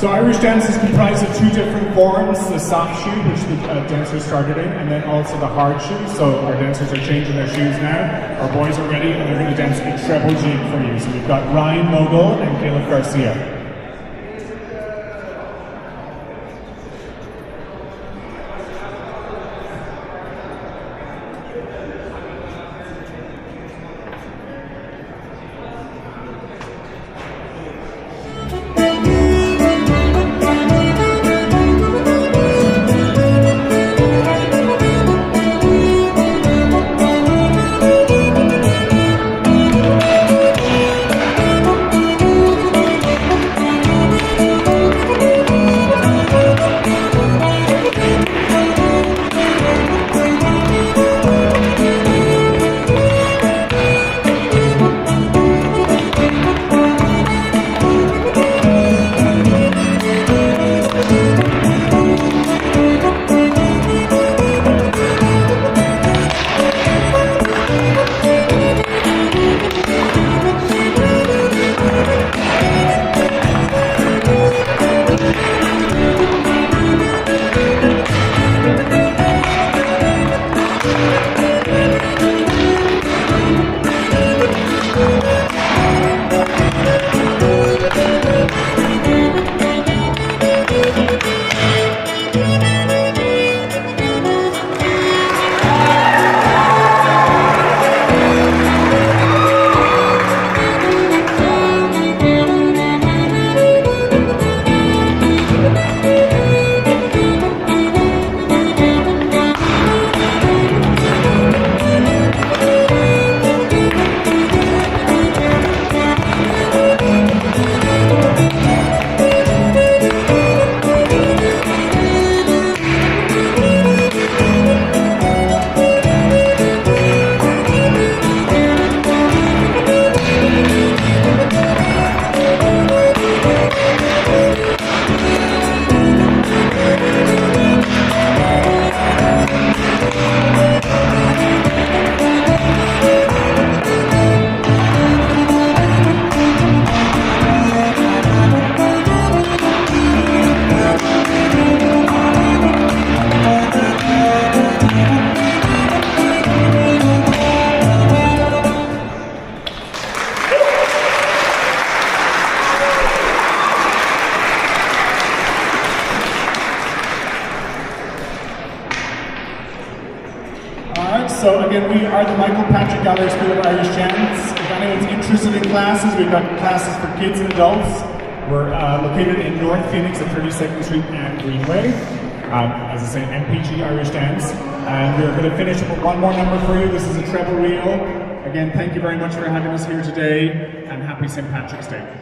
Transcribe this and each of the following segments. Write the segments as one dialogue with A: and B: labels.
A: So Irish dance is comprised of two different forms, the soft shoe, which the dancers started in, and then also the hard shoe. So our dancers are changing their shoes now. Our boys are ready, and they're going to dance a treble jig for you. So we've got Ryan Mogul and Caleb Garcia. So again, we are the Michael Patrick Gallery School of Irish Dance. If anyone's interested in classes, we've got classes for kids and adults. We're located in North Phoenix at 32nd Street and Greenway. As I say, MPG Irish Dance. And we're going to finish up with one more number for you. This is a treble reel. Again, thank you very much for having us here today, and happy St. Patrick's Day.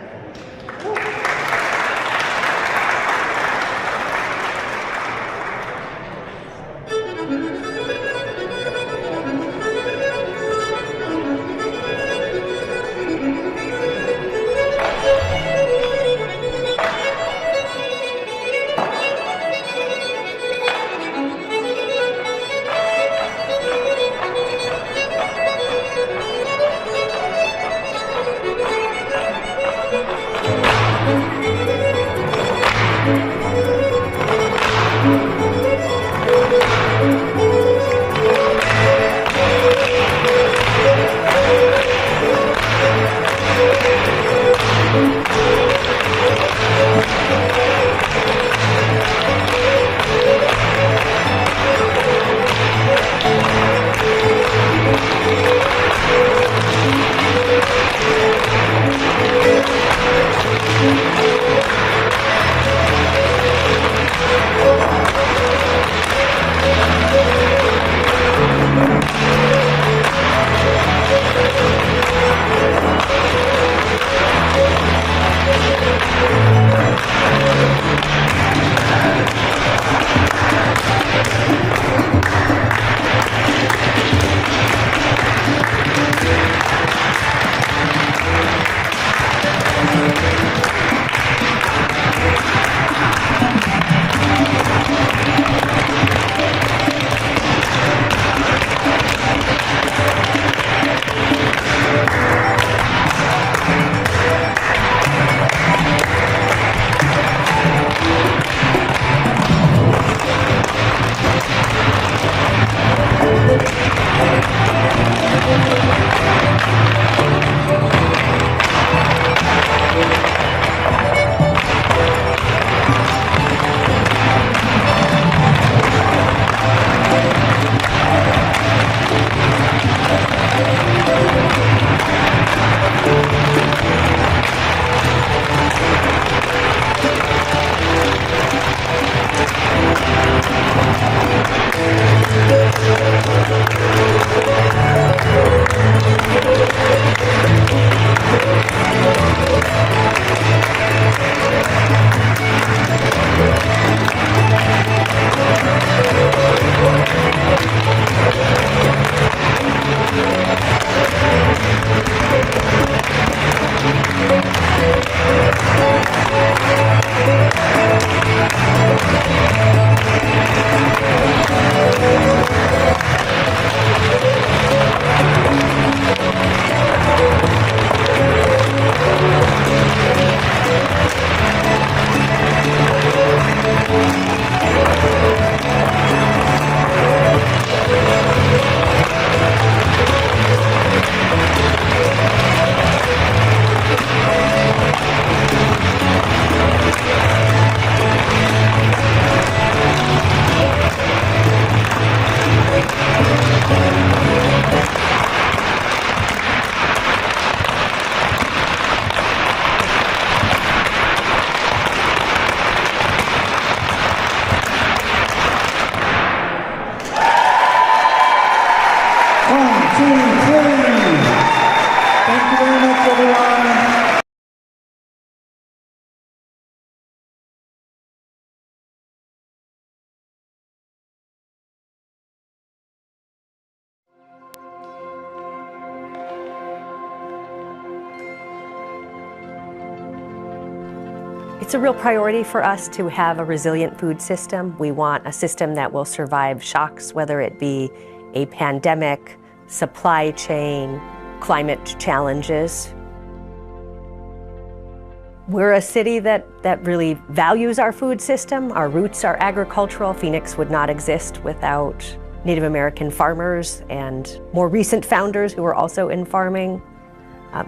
B: It's a real priority for us to have a resilient food system. We want a system that will survive shocks, whether it be a pandemic, supply chain, climate challenges. We're a city that really values our food system. Our roots are agricultural. Phoenix would not exist without Native American farmers and more recent founders who were also in farming.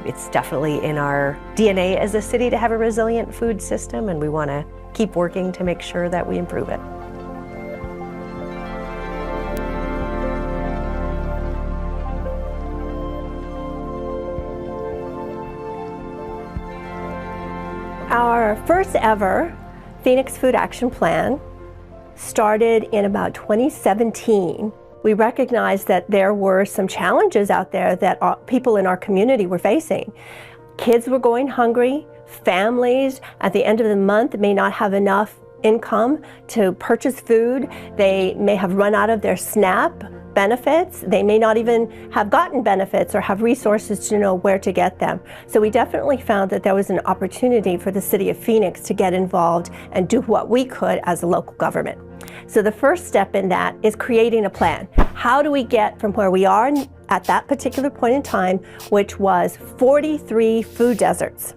B: It's definitely in our DNA as a city to have a resilient food system, and we want to keep working to make sure that we improve it. Our first ever Phoenix Food Action Plan started in about 2017. We recognized that there were some challenges out there that people in our community were facing. Kids were going hungry, families at the end of the month may not have enough income to purchase food, they may have run out of their SNAP benefits, they may not even have gotten benefits or have resources to know where to get them. So we definitely found that there was an opportunity for the City of Phoenix to get involved and do what we could as a local government. So the first step in that is creating a plan. How do we get from where we are at that particular point in time, which was 43 food deserts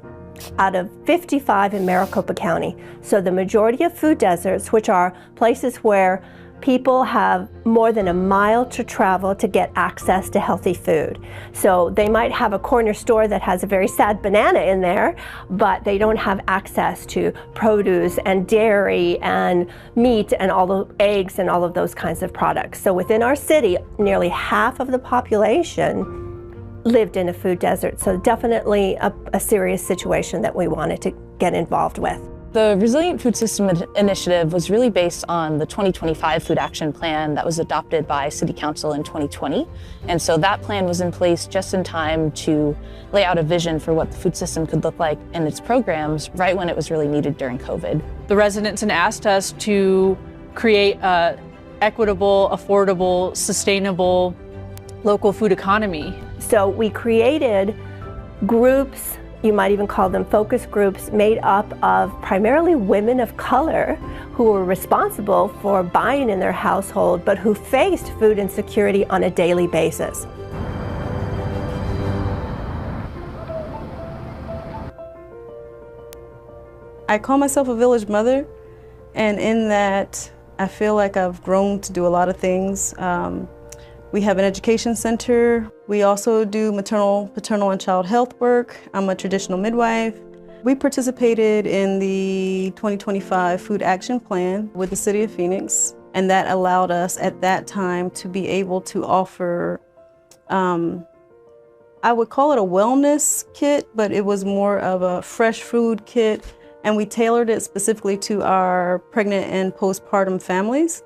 B: out of 55 in Maricopa County. So the majority of food deserts, which are places where people have more than a mile to travel to get access to healthy food. So they might have a corner store that has a very sad banana in there, but they don't have access to produce and dairy and meat and all the eggs and all of those kinds of products. So within our city, nearly half of the population lived in a food desert. So definitely a serious situation that we wanted to get involved with.
C: The Resilient Food System Initiative was really based on the 2025 Food Action Plan that was adopted by City Council in 2020. And so that plan was in place just in time to lay out a vision for what the food system could look like in its programs right when it was really needed during COVID.
D: The residents had asked us to create an equitable, affordable, sustainable local food economy.
B: So we created groups, you might even call them focus groups, made up of primarily women of color who were responsible for buying in their household, but who faced food insecurity on a daily basis.
E: I call myself a village mother, and in that I feel like I've grown to do a lot of things. We have an education center. We also do maternal, paternal, and child health work. I'm a traditional midwife. We participated in the 2025 Food Action Plan with the City of Phoenix, and that allowed us at that time to be able to offer, I would call it a wellness kit, but it was more of a fresh food kit, and we tailored it specifically to our pregnant and postpartum families.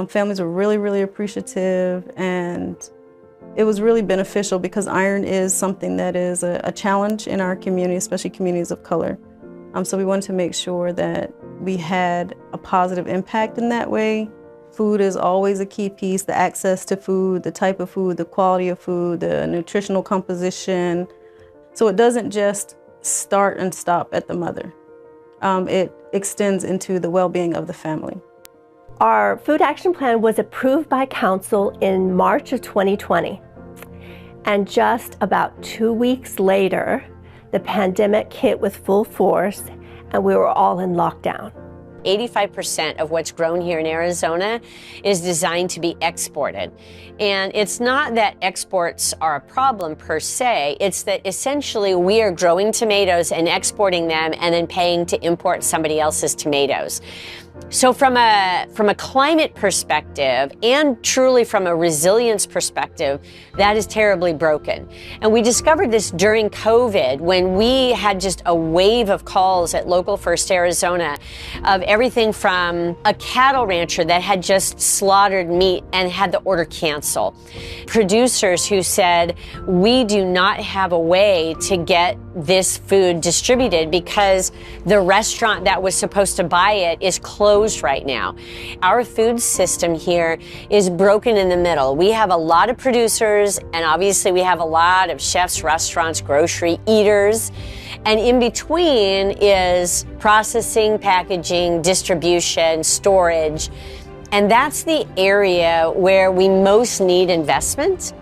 E: Families were really, really appreciative, and it was really beneficial because iron is something that is a challenge in our community, especially communities of color. So we wanted to make sure that we had a positive impact in that way. Food is always a key piece, the access to food, the type of food, the quality of food, the nutritional composition. So it doesn't just start and stop at the mother. It extends into the well-being of the family.
B: Our food action plan was approved by council in March of 2020. And just about 2 weeks later, the pandemic hit with full force and we were all in lockdown.
F: 85% of what's grown here in Arizona is designed to be exported. And it's not that exports are a problem per se, it's that essentially we are growing tomatoes and exporting them and then paying to import somebody else's tomatoes. So from a climate perspective and truly from a resilience perspective, that is terribly broken. And we discovered this during COVID when we had just a wave of calls at Local First Arizona of everything from a cattle rancher that had just slaughtered meat and had the order cancel. Producers who said, we do not have a way to get this food distributed because the restaurant that was supposed to buy it is closed right now. Our food system here is broken in the middle. We have a lot of producers and obviously we have a lot of chefs, restaurants, grocery eaters, And in between is processing, packaging, distribution, storage. And that's the area where we most need investment.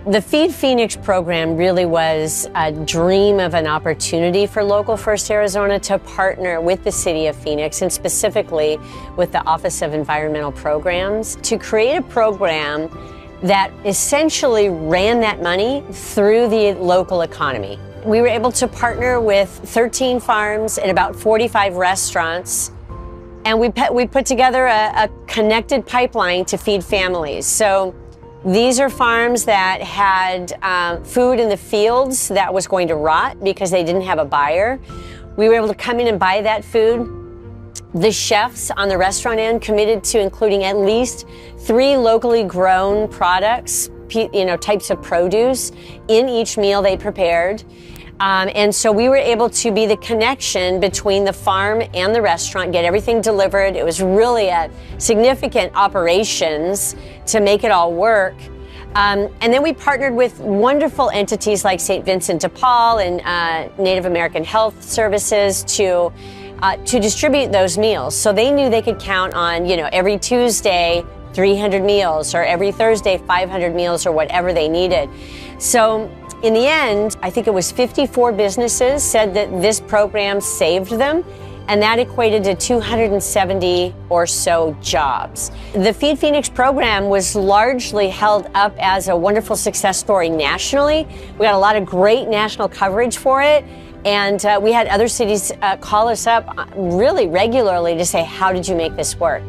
F: The Feed Phoenix program really was a dream of an opportunity for Local First Arizona to partner with the City of Phoenix, and specifically with the Office of Environmental Programs, to create a program that essentially ran that money through the local economy. We were able to partner with 13 farms and about 45 restaurants, and we put together a connected pipeline to feed families. So these are farms that had food in the fields that was going to rot because they didn't have a buyer. We were able to come in and buy that food. The chefs on the restaurant end committed to including at least 3 locally grown products, types of produce in each meal they prepared. And so we were able to be the connection between the farm and the restaurant, get everything delivered. It was really a significant operations to make it all work. And then we partnered with wonderful entities like St. Vincent de Paul and Native American Health Services to distribute those meals. So they knew they could count on, every Tuesday, 300 meals, or every Thursday, 500 meals, or whatever they needed. So in the end, I think it was 54 businesses said that this program saved them, and that equated to 270 or so jobs. The Feed Phoenix program was largely held up as a wonderful success story nationally. We got a lot of great national coverage for it, and we had other cities call us up really regularly to say, how did you make this work?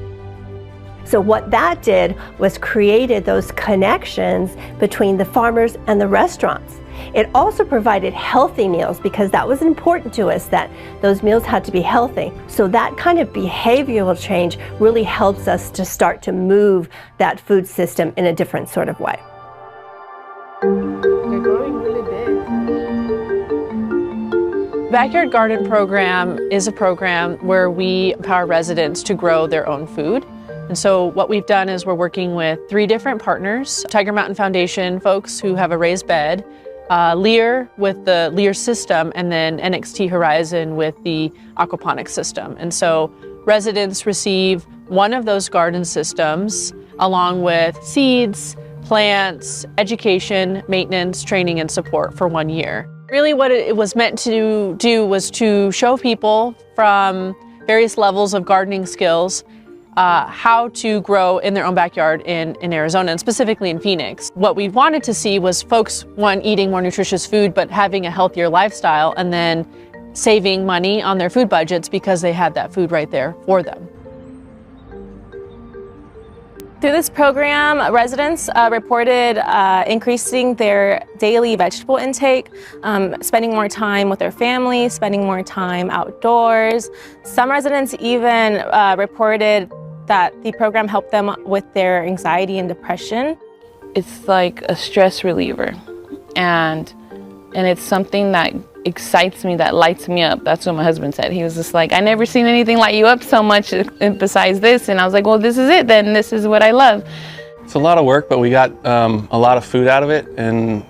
B: So what that did was created those connections between the farmers and the restaurants. It also provided healthy meals because that was important to us, that those meals had to be healthy. So that kind of behavioral change really helps us to start to move that food system in a different sort of way.
D: They're growing really big. Backyard Garden Program is a program where we empower residents to grow their own food. And so what we've done is we're working with 3 different partners: Tiger Mountain Foundation folks who have a raised bed, Lear with the Lear system, and then NXT Horizon with the aquaponics system. And so residents receive one of those garden systems along with seeds, plants, education, maintenance, training, and support for 1 year. Really what it was meant to do was to show people from various levels of gardening skills how to grow in their own backyard in Arizona, and specifically in Phoenix. What we wanted to see was folks, one, eating more nutritious food, but having a healthier lifestyle, and then saving money on their food budgets because they had that food right there for them.
G: Through this program, residents reported increasing their daily vegetable intake, spending more time with their families, spending more time outdoors. Some residents even reported that the program helped them with their anxiety and depression.
H: It's like a stress reliever, and it's something that excites me, that lights me up. That's what my husband said. He was just like, I never seen anything light you up so much besides this. And I was like, well, this is it then. This is what I love.
I: It's a lot of work, but we got a lot of food out of it, and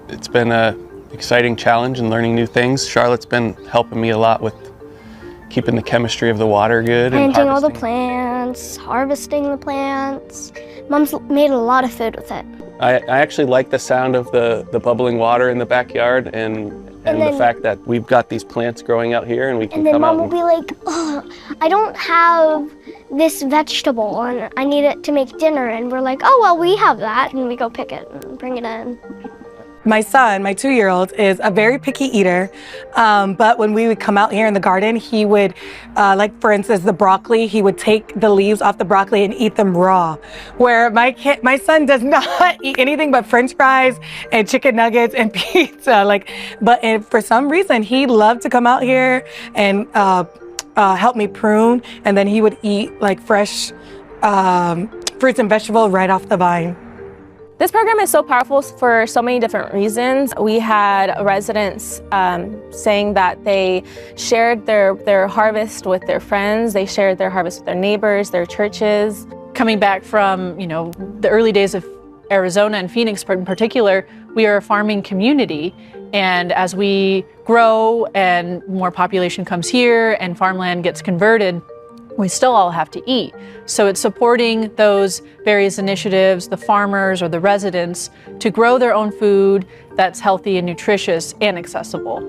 I: it's been an exciting challenge and learning new things. Charlotte's been helping me a lot with keeping the chemistry of the water good.
J: Planting all the plants, harvesting the plants. Mom's made a lot of food with it.
I: I actually like the sound of the bubbling water in the backyard, and the fact that we've got these plants growing out here and we can come out.
J: And then Mom will be like, oh, I don't have this vegetable and I need it to make dinner. And we're like, oh, well, we have that. And we go pick it and bring it in.
K: My son, my 2-year-old, is a very picky eater, but when we would come out here in the garden, he would, like for instance, the broccoli, he would take the leaves off the broccoli and eat them raw, where my son does not eat anything but French fries and chicken nuggets and pizza. But for some reason, he loved to come out here and help me prune, and then he would eat like fresh fruits and vegetables right off the vine.
G: This program is so powerful for so many different reasons. We had residents saying that they shared their harvest with their friends, they shared their harvest with their neighbors, their churches.
D: Coming back from, the early days of Arizona and Phoenix in particular, we are a farming community. And as we grow and more population comes here and farmland gets converted, we still all have to eat. So it's supporting those various initiatives, the farmers or the residents, to grow their own food that's healthy and nutritious and accessible.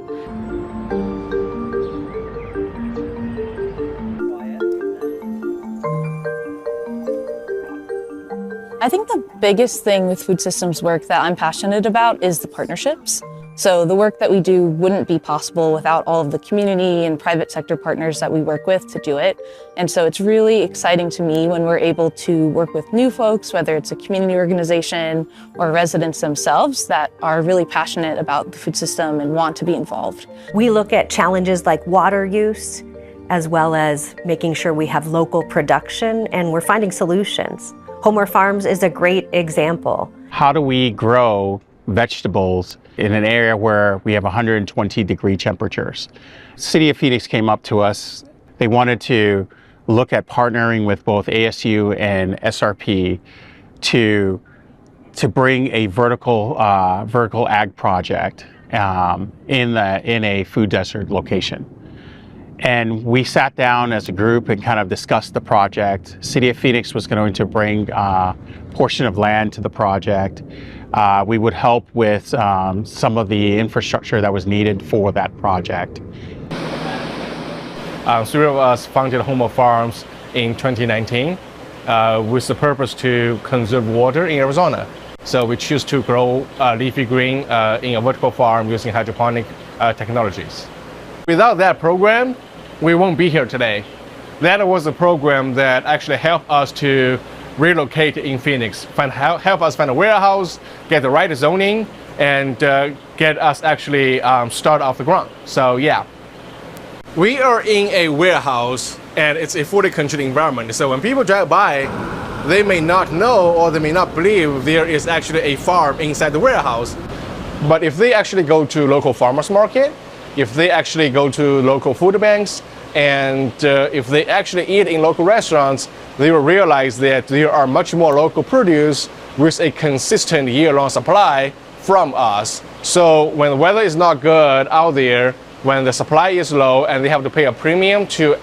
C: I think the biggest thing with food systems work that I'm passionate about is the partnerships. So the work that we do wouldn't be possible without all of the community and private sector partners that we work with to do it. And so it's really exciting to me when we're able to work with new folks, whether it's a community organization or residents themselves that are really passionate about the food system and want to be involved.
B: We look at challenges like water use, as well as making sure we have local production, and we're finding solutions. Homeware Farms is a great example.
L: How do we grow vegetables in an area where we have 120-degree temperatures? City of Phoenix came up to us. They wanted to look at partnering with both ASU and SRP to bring a vertical ag project in a food desert location. And we sat down as a group and kind of discussed the project. City of Phoenix was going to bring a portion of land to the project. We would help with some of the infrastructure that was needed for that project.
M: Three of us founded Homeware Farms in 2019 with the purpose to conserve water in Arizona. So we choose to grow leafy green in a vertical farm using hydroponic technologies. Without that program, we won't be here today. That was a program that actually helped us to relocate in Phoenix, help us find a warehouse, get the right zoning, and get us actually start off the ground. So yeah. We are in a warehouse and it's a fully controlled environment. So when people drive by, they may not know or they may not believe there is actually a farm inside the warehouse. But if they actually go to local farmers market, if they actually go to local food banks, and if they actually eat in local restaurants, they will realize that there are much more local produce with a consistent year-long supply from us. So when the weather is not good out there, when the supply is low and they have to pay a premium to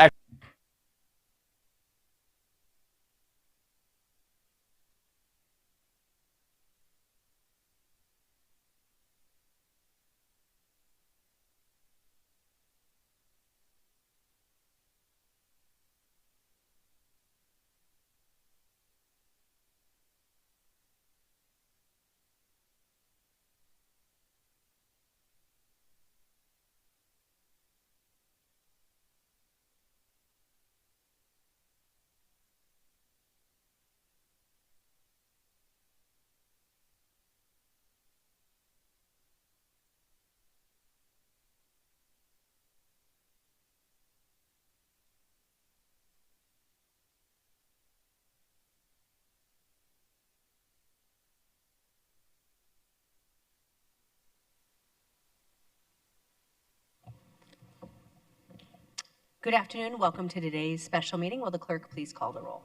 N: Good afternoon. Welcome to today's special meeting. Will the clerk please call the roll?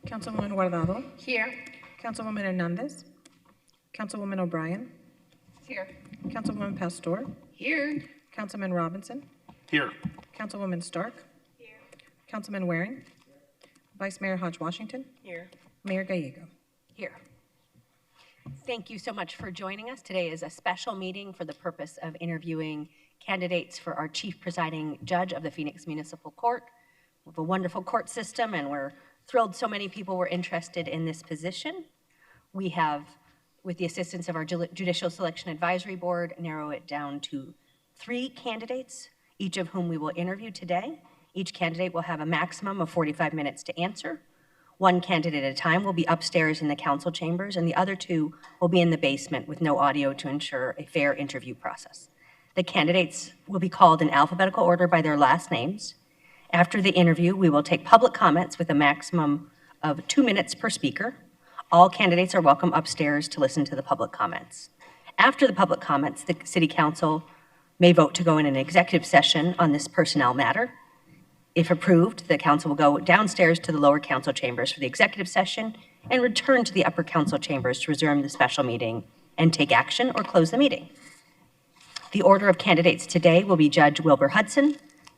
O: Councilwoman Guardado.
N: Here.
O: Councilwoman Hernandez. Councilwoman O'Brien.
N: Here.
O: Councilwoman Pastor.
N: Here.
O: Councilman Robinson.
M: Here.
O: Councilwoman Stark.
N: Here.
O: Councilman Waring. Vice Mayor Hodge Washington.
N: Here.
O: Mayor Gallego.
N: Here. Thank you so much for joining us. Today is a special meeting for the purpose of interviewing candidates for our chief presiding judge of the Phoenix Municipal Court. We have a wonderful court system and we're thrilled so many people were interested in this position. We have, with the assistance of our Judicial Selection Advisory Board, narrow it down to 3 candidates, each of whom we will interview today. Each candidate will have a maximum of 45 minutes to answer. 1 candidate at a time will be upstairs in the council chambers and the other 2 will be in the basement with no audio to ensure a fair interview process. The candidates will be called in alphabetical order by their last names. After the interview, we will take public comments with a maximum of 2 minutes per speaker. All candidates are welcome upstairs to listen to the public comments. After the public comments, the City Council may vote to go in an executive session on this personnel matter. If approved, the council will go downstairs to the lower council chambers for the executive session and return to the upper council chambers to resume the special meeting and take action or close the meeting. The order of candidates today will be Judge Wilbur Hudson,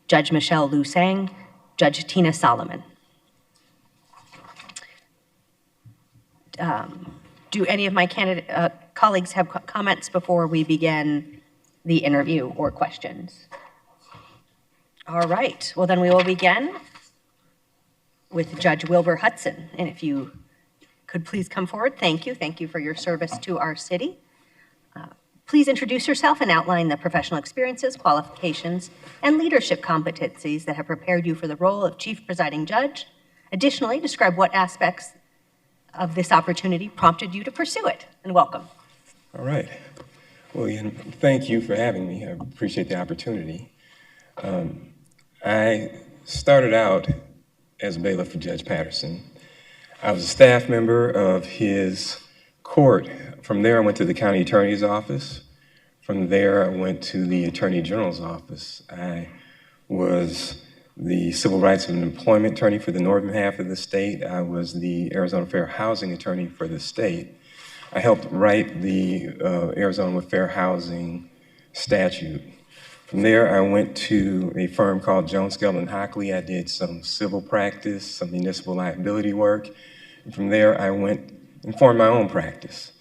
N: Judge Michelle Liu Sang, Judge Tina Solomon. Do any of my colleagues have comments before we begin the interview or questions? All right, well then we will begin with Judge Wilbur Hudson. And if you could please come forward. Thank you. Thank you for your service to our city. Please introduce yourself and outline the professional experiences, qualifications, and leadership competencies that have prepared you for the role of Chief Presiding Judge. Additionally, describe what aspects of this opportunity prompted you to pursue it, and welcome.
P: All right. Well, Ian, thank you for having me. I appreciate the opportunity. I started out as a bailiff for Judge Patterson. I was a staff member of his court. From there, I went to the county attorney's office. From there, I went to the attorney general's office. I was the civil rights and employment attorney for the northern half of the state. I was the Arizona Fair Housing attorney for the state. I helped write the Arizona Fair Housing statute. From there, I went to a firm called Jones, Skelton, Hockley. I did some civil practice, some municipal liability work. And from there, I went and formed my own practice.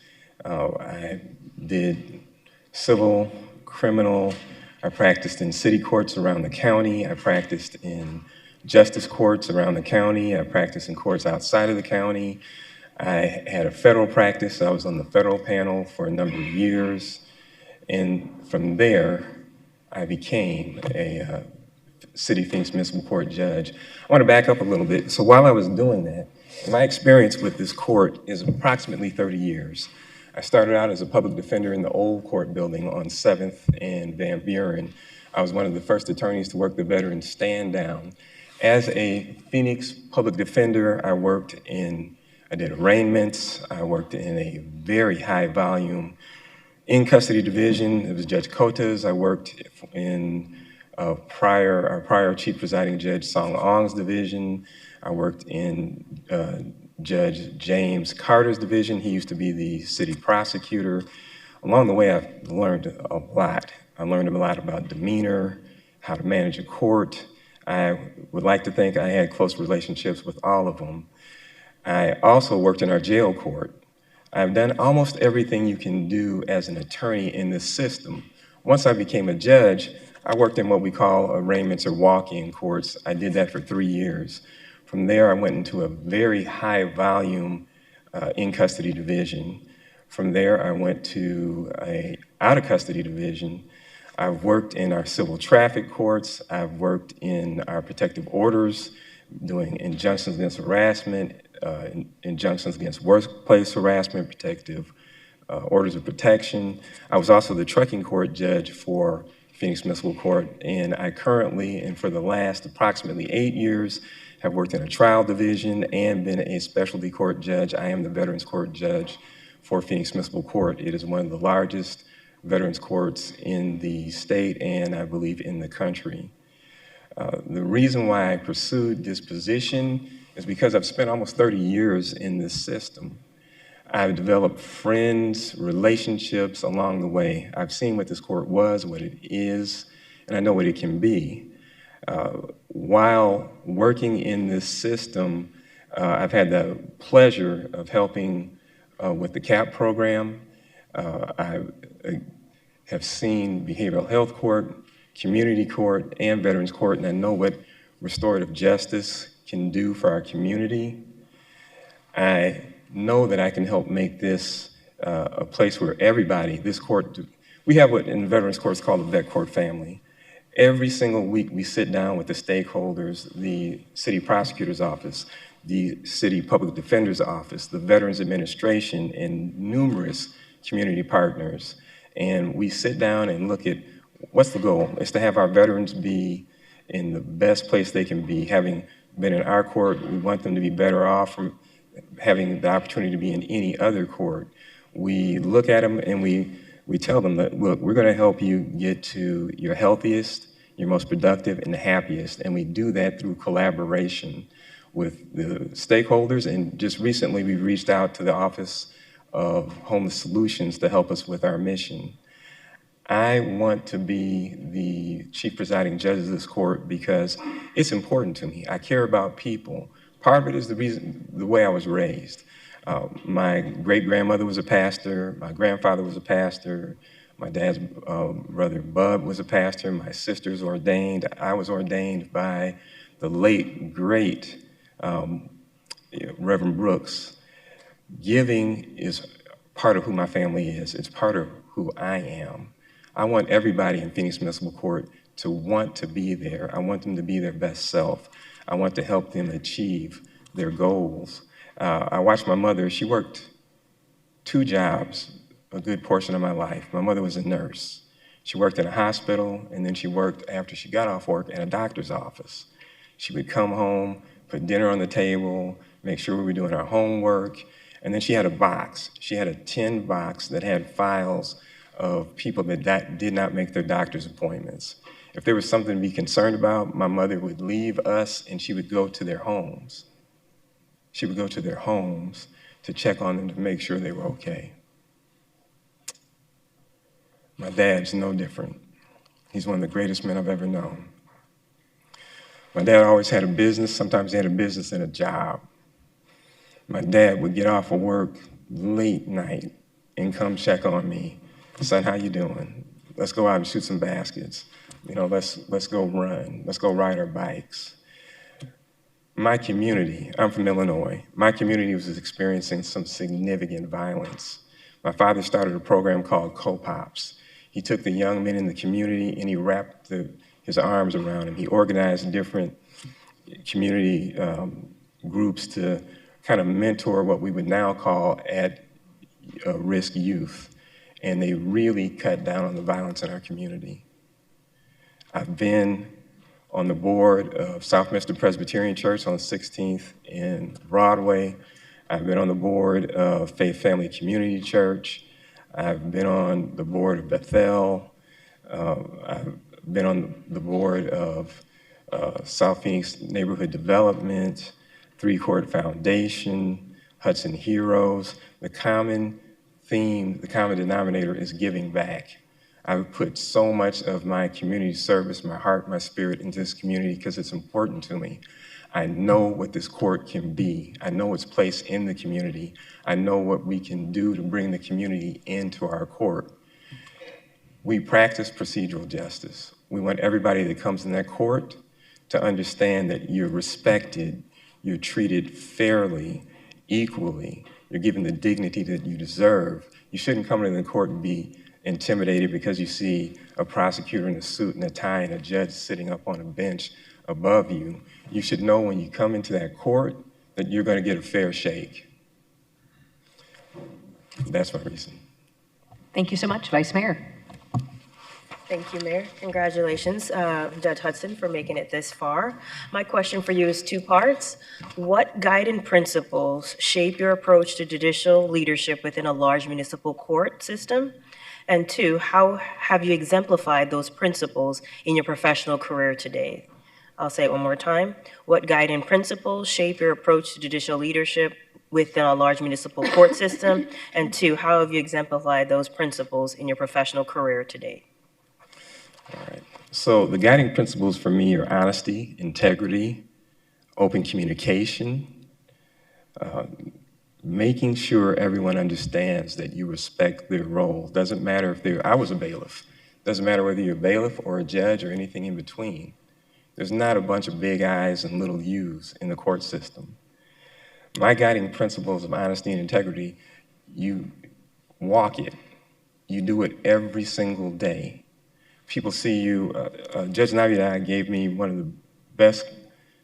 P: I did civil, criminal. I practiced in city courts around the county. I practiced in justice courts around the county. I practiced in courts outside of the county. I had a federal practice. I was on the federal panel for a number of years. And from there, I became a City Phoenix Municipal Court judge. I want to back up a little bit. So while I was doing that, my experience with this court is approximately 30 years. I started out as a public defender in the old court building on 7th and Van Buren. I was one of the first attorneys to work the veteran stand down. As a Phoenix public defender, I did arraignments. I worked in a very high volume in custody division. It was Judge Cota's. I worked in our prior Chief Presiding Judge Song Ong's division. I worked in Judge James Carter's division. He used to be the city prosecutor. Along the way, I've learned a lot. I learned a lot about demeanor, how to manage a court. I would like to think I had close relationships with all of them. I also worked in our jail court. I've done almost everything you can do as an attorney in this system. Once I became a judge, I worked in what we call arraignments or walk-in courts. I did that for 3 years. From there, I went into a very high volume in-custody division. From there, I went to a out-of-custody division. I've worked in our civil traffic courts. I've worked in our protective orders, doing injunctions against harassment, injunctions against workplace harassment, protective orders of protection. I was also the trucking court judge for Phoenix Municipal Court, and I currently, and for the last approximately 8 years, have worked in a trial division and been a specialty court judge. I am the Veterans Court judge for Phoenix Municipal Court. It is one of the largest veterans courts in the state and I believe in the country. The reason why I pursued this position is because I've spent almost 30 years in this system. I've developed friends, relationships along the way. I've seen what this court was, what it is, and I know what it can be. While working in this system, I've had the pleasure of helping with the CAP program. I have seen behavioral health court, community court, and veterans court, and I know what restorative justice can do for our community. I know that I can help make this a place where everybody, this court, we have what in veterans courts called the vet court family. Every single week we sit down with the stakeholders, the city prosecutor's office, the city public defender's office, the Veterans Administration, and numerous community partners. And we sit down and look at what's the goal? It's to have our veterans be in the best place they can be. Having been in our court, we want them to be better off from having the opportunity to be in any other court. We look at them and we tell them that, look, we're going to help you get to your healthiest, you're most productive and the happiest. And we do that through collaboration with the stakeholders. And just recently, we reached out to the Office of Homeless Solutions to help us with our mission. I want to be the chief presiding judge of this court because it's important to me. I care about people. Part of it is the way I was raised. My great-grandmother was a pastor. My grandfather was a pastor. My dad's brother, Bub, was a pastor. My sister's ordained. I was ordained by the late, great Reverend Brooks. Giving is part of who my family is. It's part of who I am. I want everybody in Phoenix Municipal Court to want to be there. I want them to be their best self. I want to help them achieve their goals. I watched my mother. She worked 2 jobs a good portion of my life. My mother was a nurse. She worked in a hospital, and then she worked after she got off work in a doctor's office. She would come home, put dinner on the table, make sure we were doing our homework, and then she had a box. She had a tin box that had files of people that did not make their doctor's appointments. If there was something to be concerned about, my mother would leave us and she would go to their homes. She would go to their homes to check on them to make sure they were okay. My dad's no different. He's one of the greatest men I've ever known. My dad always had a business. Sometimes he had a business and a job. My dad would get off of work late night and come check on me. Son, how you doing? Let's go out and shoot some baskets. You know, let's go run. Let's go ride our bikes. My community, I'm from Illinois. My community was experiencing some significant violence. My father started a program called Co-Pops. He took the young men in the community and he wrapped his arms around them. He organized different community groups to kind of mentor what we would now call at-risk youth. And they really cut down on the violence in our community. I've been on the board of Southminster Presbyterian Church on 16th and Broadway. I've been on the board of Faith Family Community Church. I've been on the board of Bethel. I've been on the board of South Phoenix Neighborhood Development, Three Court Foundation, Hudson Heroes. The common theme, the common denominator is giving back. I've put so much of my community service, my heart, my spirit into this community because it's important to me. I know what this court can be. I know its place in the community. I know what we can do to bring the community into our court. We practice procedural justice. We want everybody that comes in that court to understand that you're respected, you're treated fairly, equally, you're given the dignity that you deserve. You shouldn't come into the court and be intimidated because you see a prosecutor in a suit and a tie and a judge sitting up on a bench above you. You should know when you come into that court that you're going to get a fair shake. That's my reason.
N: Thank you so much, Vice Mayor.
Q: Thank you, Mayor. Congratulations, Judge Hudson, for making it this far. My question for you is 2 parts. What guiding principles shape your approach to judicial leadership within a large municipal court system? And 2, how have you exemplified those principles in your professional career today? I'll say it one more time. What guiding principles shape your approach to judicial leadership within a large municipal court system? And 2, how have you exemplified those principles in your professional career today?
P: All right. So the guiding principles for me are honesty, integrity, open communication, making sure everyone understands that you respect their role. Doesn't matter if I was a bailiff. Doesn't matter whether you're a bailiff or a judge or anything in between. There's not a bunch of big I's and little U's in the court system. My guiding principles of honesty and integrity, you walk it. You do it every single day. People see you. Judge Navidad gave me one of the best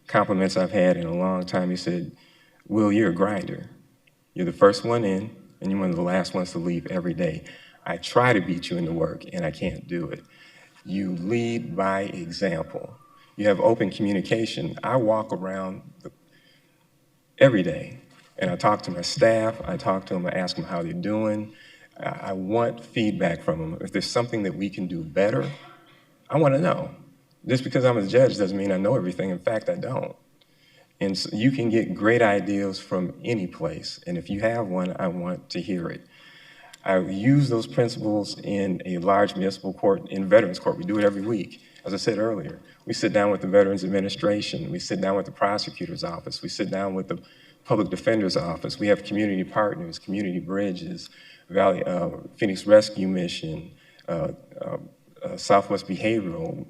P: compliments I've had in a long time. He said, "Will, you're a grinder. You're the first one in, and you're one of the last ones to leave every day. I try to beat you into work, and I can't do it. You lead by example. You have open communication. I walk around every day, and I talk to my staff. I talk to them. I ask them how they're doing. I want feedback from them. If there's something that we can do better, I want to know. Just because I'm a judge doesn't mean I know everything. In fact, I don't. And so you can get great ideas from any place. And if you have one, I want to hear it. I use those principles in a large municipal court, in Veterans Court. We do it every week. As I said earlier, we sit down with the Veterans Administration. We sit down with the Prosecutor's Office. We sit down with the Public Defender's Office. We have community partners, Community Bridges, Phoenix Rescue Mission, Southwest Behavioral,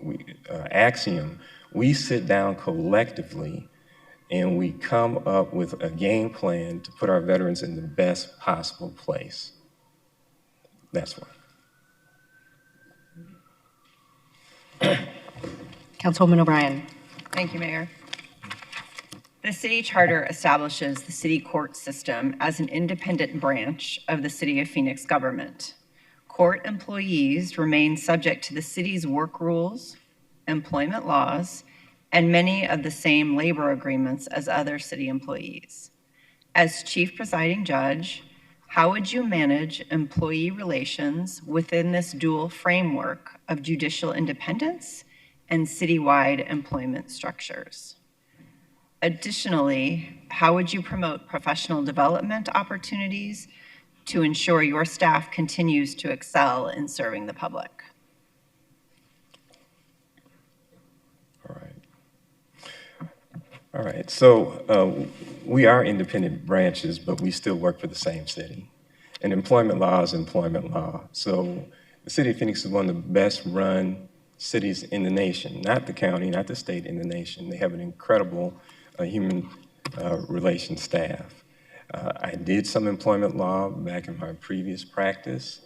P: Axiom. We sit down collectively and we come up with a game plan to put our veterans in the best possible place. That's why.
N: Councilwoman O'Brien.
R: Thank you, Mayor. The city charter establishes the city court system as an independent branch of the City of Phoenix government. Court employees remain subject to the city's work rules, employment laws, and many of the same labor agreements as other city employees. As chief presiding judge, how would you manage employee relations within this dual framework of judicial independence and citywide employment structures? Additionally, how would you promote professional development opportunities to ensure your staff continues to excel in serving the public?
P: All right, so we are independent branches, but we still work for the same city. And employment law is employment law. So the city of Phoenix is one of the best run cities in the nation, not the county, not the state, in the nation. They have an incredible human relations staff. I did some employment law back in my previous practice,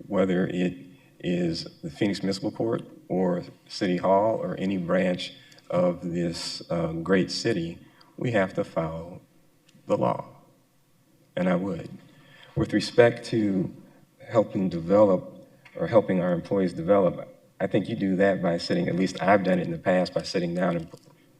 P: whether it is the Phoenix Municipal Court or City Hall or any branch of this great city, we have to follow the law, and I would. With respect to helping develop or helping our employees develop, I think you do that by sitting, at least I've done it in the past, by sitting down and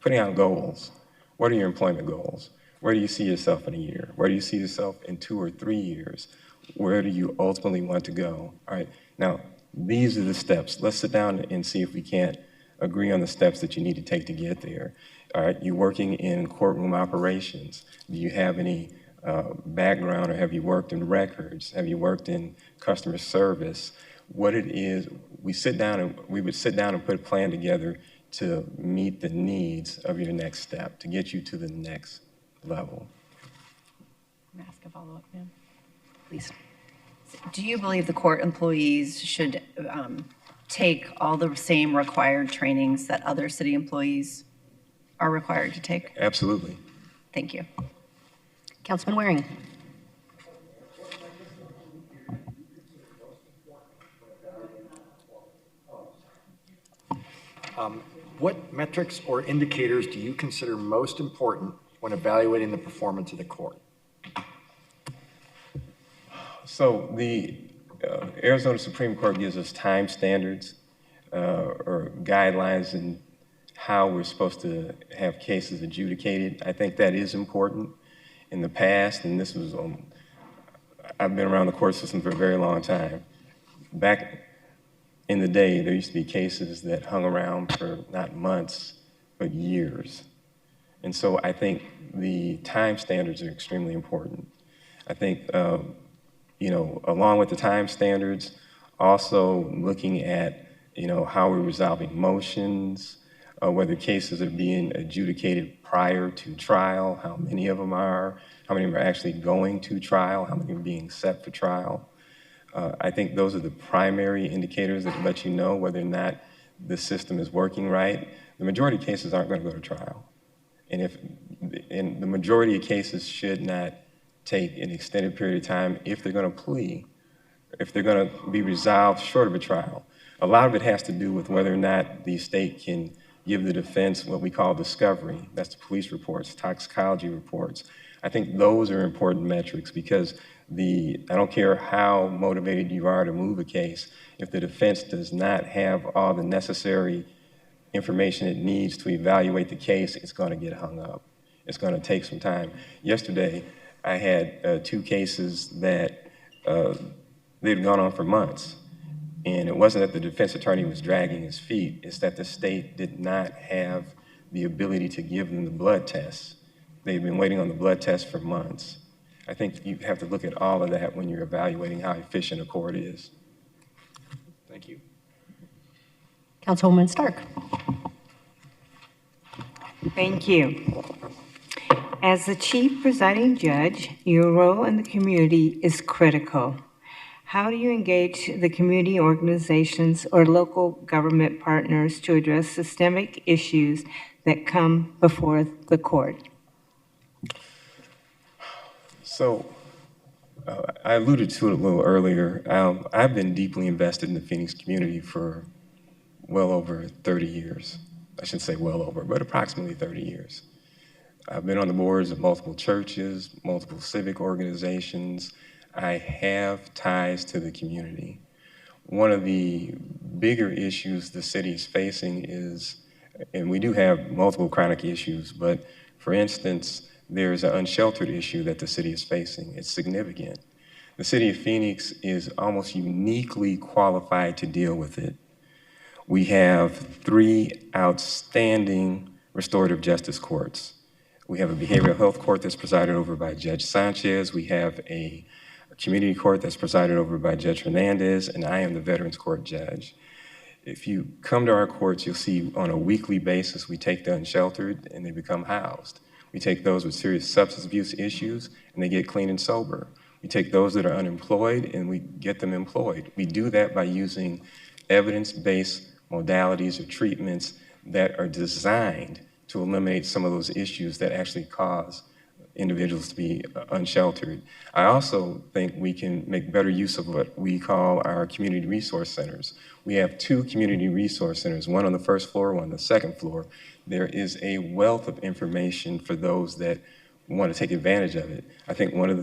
P: putting out goals. What are your employment goals? Where do you see yourself in a year? Where do you see yourself in 2 or 3 years? Where do you ultimately want to go? All right, now, these are the steps. Let's sit down and see if we can't agree on the steps that you need to take to get there. All right, you're working in courtroom operations. Do you have any background, or have you worked in records? Have you worked in customer service? What it is, we would sit down and put a plan together to meet the needs of your next step, to get you to the next level.
R: Can I ask a follow-up, ma'am? Please. Do you believe the court employees should take all the same required trainings that other city employees are required to take?
P: Absolutely.
R: Thank you.
N: Councilman Waring.
S: What metrics or indicators do you consider most important when evaluating the performance of the court?
P: So the Arizona Supreme Court gives us time standards or guidelines in how we're supposed to have cases adjudicated. I think that is important. In the past, and this was I've been around the court system for a very long time. Back in the day, there used to be cases that hung around for not months, but years. And so I think the time standards are extremely important. I think, along with the time standards, also looking at, how we're resolving motions, whether cases are being adjudicated prior to trial, how many of them are, how many are actually going to trial, how many are being set for trial. I think those are the primary indicators that let you know whether or not the system is working right. The majority of cases aren't going to go to trial. And the majority of cases should not take an extended period of time if they're going to plea, if they're going to be resolved short of a trial. A lot of it has to do with whether or not the state can give the defense what we call discovery. That's the police reports, toxicology reports. I think those are important metrics because I don't care how motivated you are to move a case, if the defense does not have all the necessary information it needs to evaluate the case, it's going to get hung up. It's going to take some time. Yesterday, I had 2 cases that they'd gone on for months. And it wasn't that the defense attorney was dragging his feet, it's that the state did not have the ability to give them the blood tests. They've been waiting on the blood test for months. I think you have to look at all of that when you're evaluating how efficient a court is.
S: Thank you.
N: Councilwoman Stark.
T: Thank you. As the chief presiding judge, your role in the community is critical. How do you engage the community organizations or local government partners to address systemic issues that come before the court?
P: So, I alluded to it a little earlier. I've been deeply invested in the Phoenix community for well over 30 years. I shouldn't say well over, but approximately 30 years. I've been on the boards of multiple churches, multiple civic organizations. I have ties to the community. One of the bigger issues the city is facing is, and we do have multiple chronic issues, but for instance, there's an unsheltered issue that the city is facing. It's significant. The city of Phoenix is almost uniquely qualified to deal with it. We have 3 outstanding restorative justice courts. We have a behavioral health court that's presided over by Judge Sanchez. We have a community court that's presided over by Judge Hernandez, and I am the Veterans Court judge. If you come to our courts, you'll see on a weekly basis, we take the unsheltered and they become housed. We take those with serious substance abuse issues and they get clean and sober. We take those that are unemployed and we get them employed. We do that by using evidence-based modalities or treatments that are designed to eliminate some of those issues that actually cause individuals to be unsheltered. I also think we can make better use of what we call our community resource centers. We have 2 community resource centers, one on the first floor, one on the second floor. There is a wealth of information for those that want to take advantage of it. I think one of the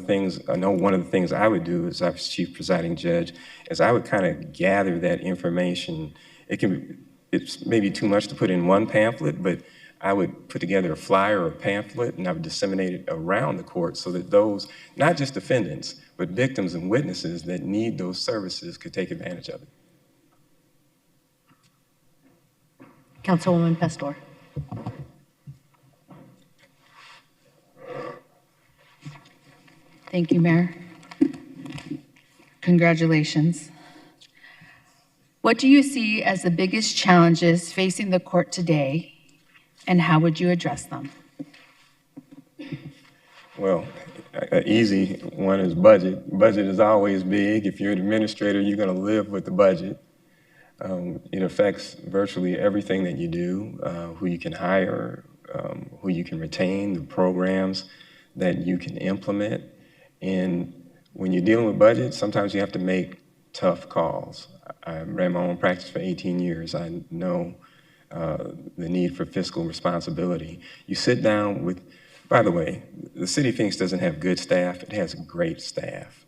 P: things I would do as I was chief presiding judge is I would kind of gather that information. It's maybe too much to put in one pamphlet, but I would put together a flyer or a pamphlet and I would disseminate it around the court so that those, not just defendants, but victims and witnesses that need those services could take advantage of it.
N: Councilwoman Pastor.
U: Thank you, Mayor. Congratulations. What do you see as the biggest challenges facing the court today, and how would you address them?
P: Well, an easy one is budget. Budget is always big. If you're an administrator, you're going to live with the budget. It affects virtually everything that you do, who you can hire, who you can retain, the programs that you can implement. And when you're dealing with budget, sometimes you have to make tough calls. I ran my own practice for 18 years. I know the need for fiscal responsibility. You sit down with, by the way, the City of Phoenix doesn't have good staff, it has great staff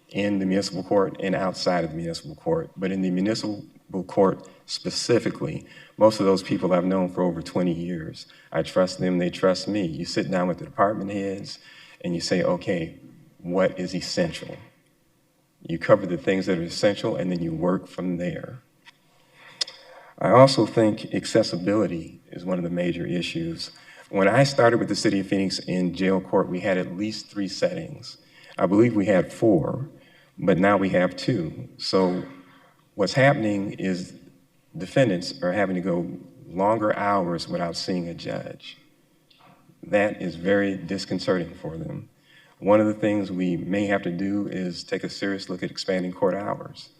P: in the municipal court and outside of the municipal court. But in the municipal court specifically, most of those people I've known for over 20 years. I trust them, they trust me. You sit down with the department heads and you say, okay, what is essential? You cover the things that are essential and then you work from there. I also think accessibility is one of the major issues. When I started with the City of Phoenix in jail court, we had at least 3 settings. I believe we had 4, but now we have 2. So what's happening is defendants are having to go longer hours without seeing a judge. That is very disconcerting for them. One of the things we may have to do is take a serious look at expanding court hours.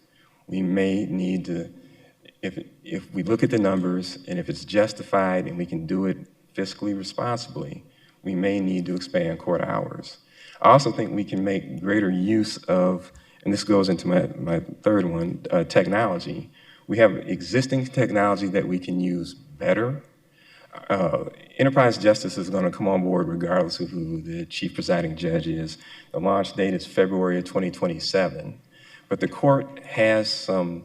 P: We may need to, if we look at the numbers and if it's justified and we can do it fiscally responsibly, we may need to expand court hours. I also think we can make greater use of, and this goes into my third one, technology. We have existing technology that we can use better. Enterprise Justice is going to come on board regardless of who the chief presiding judge is. The launch date is February of 2027, but the court has some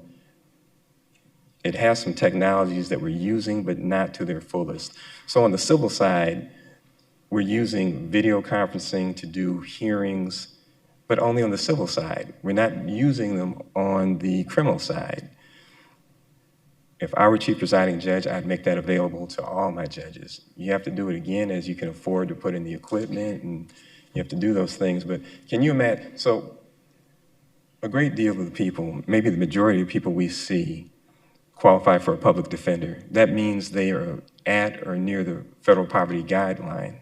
P: technologies that we're using, but not to their fullest. So on the civil side, we're using video conferencing to do hearings, but only on the civil side. We're not using them on the criminal side. If I were chief presiding judge, I'd make that available to all my judges. You have to do it again as you can afford to put in the equipment, and you have to do those things. But can you imagine? So a great deal of the people, maybe the majority of people we see, qualify for a public defender. That means they are at or near the federal poverty guideline.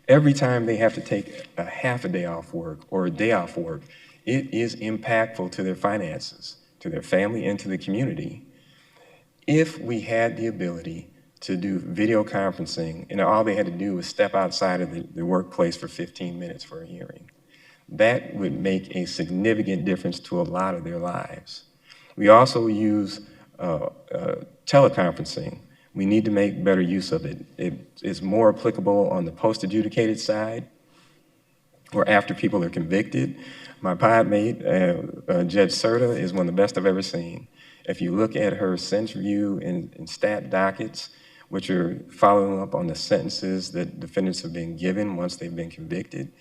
P: Every time they have to take a half a day off work or a day off work, it is impactful to their finances, to their family, and to the community. If we had the ability to do video conferencing and all they had to do was step outside of the workplace for 15 minutes for a hearing, that would make a significant difference to a lot of their lives. We also use teleconferencing. We need to make better use of it. It is more applicable on the post-adjudicated side or after people are convicted. My podmate, Judge Serta, is one of the best I've ever seen. If you look at her sentence review and stat dockets, which are following up on the sentences that defendants have been given once they've been convicted,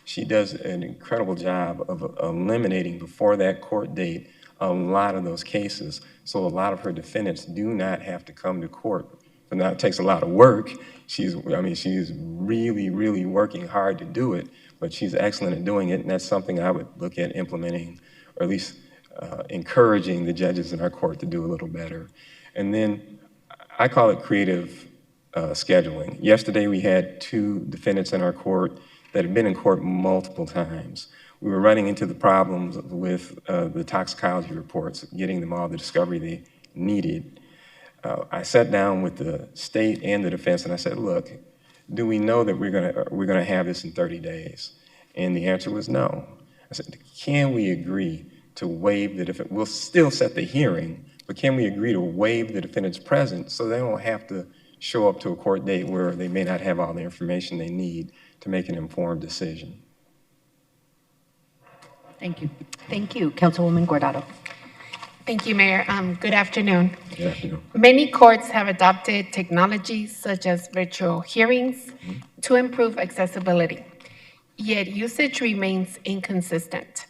P: she does an incredible job of eliminating before that court date a lot of those cases. So a lot of her defendants do not have to come to court. But now it takes a lot of work. She's really, really working hard to do it, but she's excellent at doing it, and that's something I would look at implementing, or at least encouraging the judges in our court to do a little better. And then I call it creative scheduling. Yesterday we had 2 defendants in our court that had been in court multiple times. We were running into the problems with the toxicology reports, getting them all the discovery they needed. I sat down with the state and the defense and I said, look, do we know that we're gonna have this in 30 days? And the answer was no. I said, can we agree to waive the defense? We'll still set the hearing, but can we agree to waive the defendant's presence so they don't have to show up to a court date where they may not have all the information they need to make an informed decision?
N: Thank you. Thank you. Councilwoman Guardado.
U: Thank you, Mayor. Good afternoon.
P: Good afternoon.
U: Many courts have adopted technologies such as virtual hearings to improve accessibility, yet usage remains inconsistent.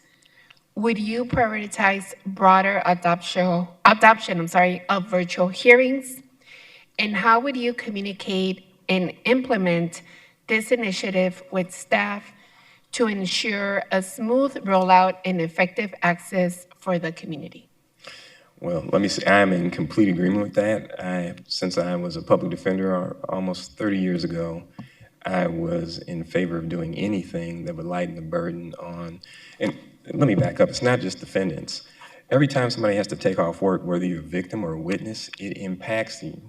U: Would you prioritize broader adoption of virtual hearings? And how would you communicate and implement this initiative with staff to ensure a smooth rollout and effective access for the community?
P: Well, let me say, I'm in complete agreement with that. Since I was a public defender almost 30 years ago, I was in favor of doing anything that would lighten the burden on, and let me back up, it's not just defendants. Every time somebody has to take off work, whether you're a victim or a witness, it impacts you.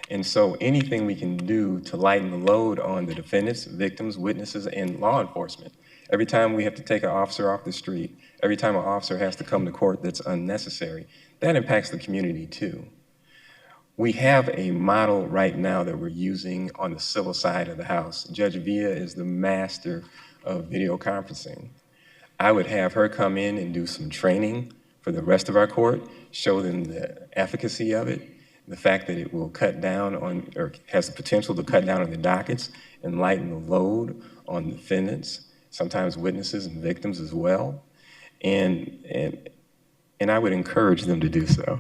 P: And so anything we can do to lighten the load on the defendants, victims, witnesses, and law enforcement. Every time we have to take an officer off the street, every time an officer has to come to court that's unnecessary, that impacts the community too. We have a model right now that we're using on the civil side of the House. Judge Villa is the master of video conferencing. I would have her come in and do some training for the rest of our court, show them the efficacy of it, the fact that it will cut down on, or has the potential to cut down on the dockets and lighten the load on defendants, sometimes witnesses and victims as well. And I would encourage them to do so.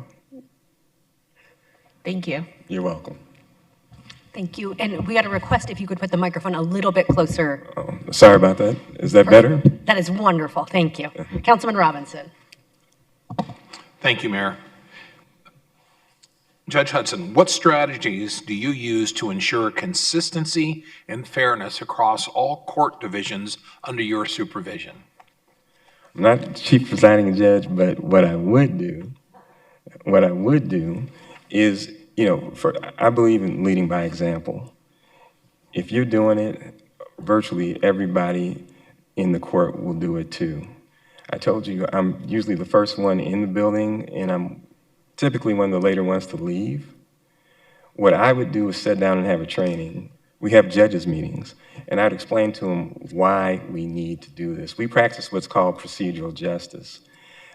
N: Thank you.
P: You're welcome.
N: Thank you. And we got a request if you could put the microphone a little bit closer.
P: Sorry about that. Is that better?
N: That is wonderful. Thank you. Councilman Robinson.
A: Thank you, Mayor. Judge Hudson, what strategies do you use to ensure consistency and fairness across all court divisions under your supervision?
P: I'm not the chief presiding judge, but what I would do is, I believe in leading by example. If you're doing it, virtually everybody in the court will do it too. I told you I'm usually the first one in the building, and I'm typically one of the later ones to leave. What I would do is sit down and have a training. We have judges meetings, and I'd explain to them why we need to do this. We practice what's called procedural justice.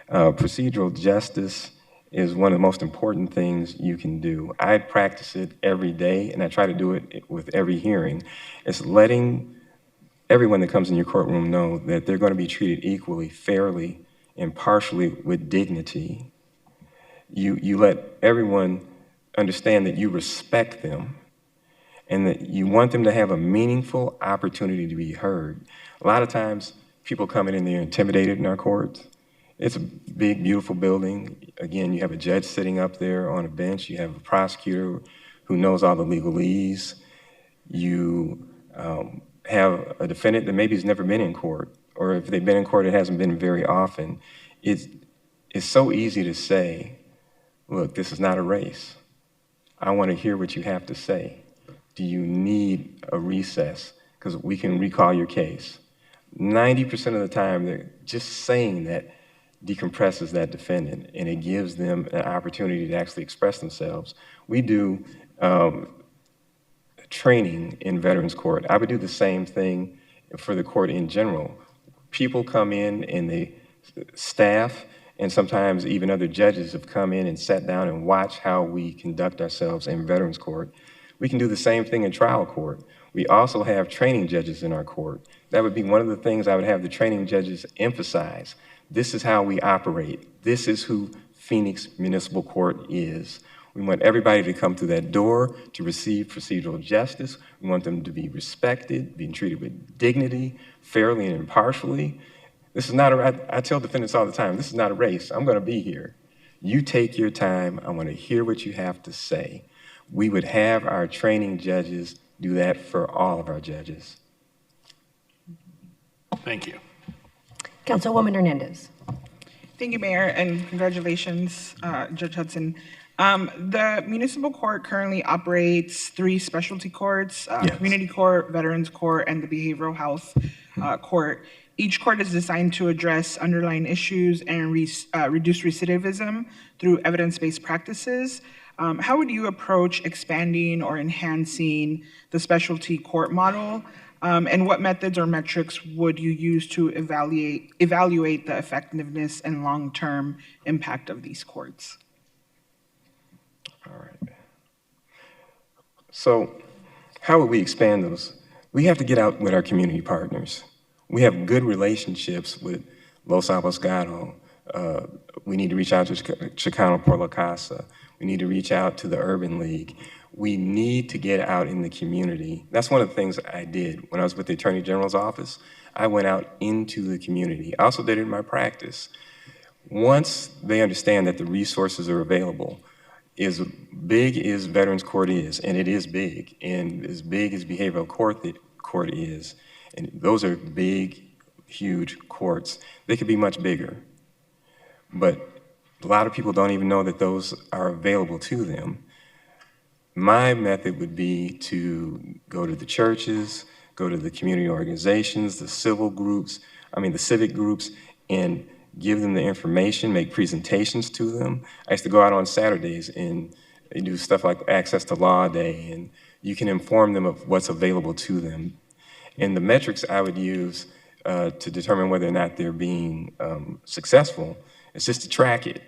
P: Procedural justice is one of the most important things you can do. I practice it every day, and I try to do it with every hearing. It's letting everyone that comes in your courtroom know that they're going to be treated equally, fairly, impartially, with dignity. You let everyone understand that you respect them and that you want them to have a meaningful opportunity to be heard. A lot of times, people come in and they're intimidated in our courts. It's a big, beautiful building. Again, you have a judge sitting up there on a bench. You have a prosecutor who knows all the legalese. You have a defendant that maybe has never been in court, or if they've been in court, it hasn't been very often. It's so easy to say, look, this is not a race. I want to hear what you have to say. Do you need a recess? Because we can recall your case. 90% of the time, they're just saying that decompresses that defendant, and it gives them an opportunity to actually express themselves. We do training in Veterans Court. I would do the same thing for the court in general. People come in and the staff and sometimes even other judges have come in and sat down and watched how we conduct ourselves in Veterans Court. We can do the same thing in trial court. We also have training judges in our court. That would be one of the things I would have the training judges emphasize. This is how we operate. This is who Phoenix Municipal Court is. We want everybody to come through that door to receive procedural justice. We want them to be respected, being treated with dignity, fairly and impartially. This is not I tell defendants all the time, this is not a race. I'm going to be here. You take your time. I want to hear what you have to say. We would have our training judges do that for all of our judges.
A: Thank you.
N: Councilwoman Hernandez.
E: Thank you, Mayor, and congratulations, Judge Hudson. The municipal court currently operates 3 specialty courts, community court, veterans court, and the behavioral health court. Each court is designed to address underlying issues and reduce recidivism through evidence-based practices. How would you approach expanding or enhancing the specialty court model? And what methods or metrics would you use to evaluate the effectiveness and long-term impact of these courts?
P: All right. So how would we expand those? We have to get out with our community partners. We have good relationships with Los Abosgado. We need to reach out to Chicano por la Casa. We need to reach out to the Urban League. We need to get out in the community. That's one of the things I did when I was with the Attorney General's office. I went out into the community. I also did it in my practice. Once they understand that the resources are available, as big as Veterans Court is, and it is big, and as big as Behavioral Court is, and those are big, huge courts, they could be much bigger. But a lot of people don't even know that those are available to them. My method would be to go to the churches, go to the community organizations, the civic groups, and give them the information, make presentations to them. I used to go out on Saturdays and do stuff like Access to Law Day, and you can inform them of what's available to them. And the metrics I would use to determine whether or not they're being successful is just to track it.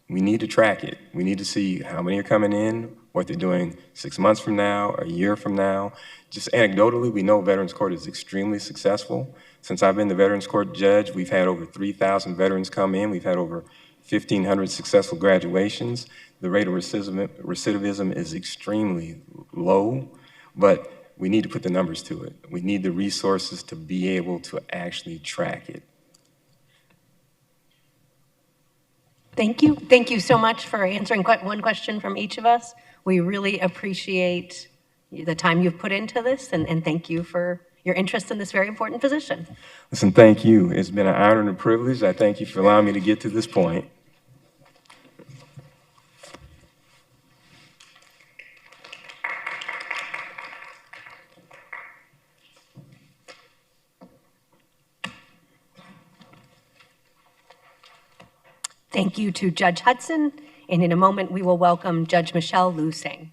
P: We need to track it. We need to see how many are coming in, what they're doing 6 months from now, a year from now. Just anecdotally, we know Veterans Court is extremely successful. Since I've been the Veterans Court judge, we've had over 3,000 veterans come in. We've had over 1,500 successful graduations. The rate of recidivism is extremely low, but we need to put the numbers to it. We need the resources to be able to actually track it.
N: Thank you. Thank you so much for answering one question from each of us. We really appreciate the time you've put into this, and thank you for your interest in this very important position.
P: Listen, thank you. It's been an honor and a privilege. I thank you for allowing me to get to this point.
N: Thank you to Judge Hudson, and in a moment we will welcome Judge Michelle Lu Sing.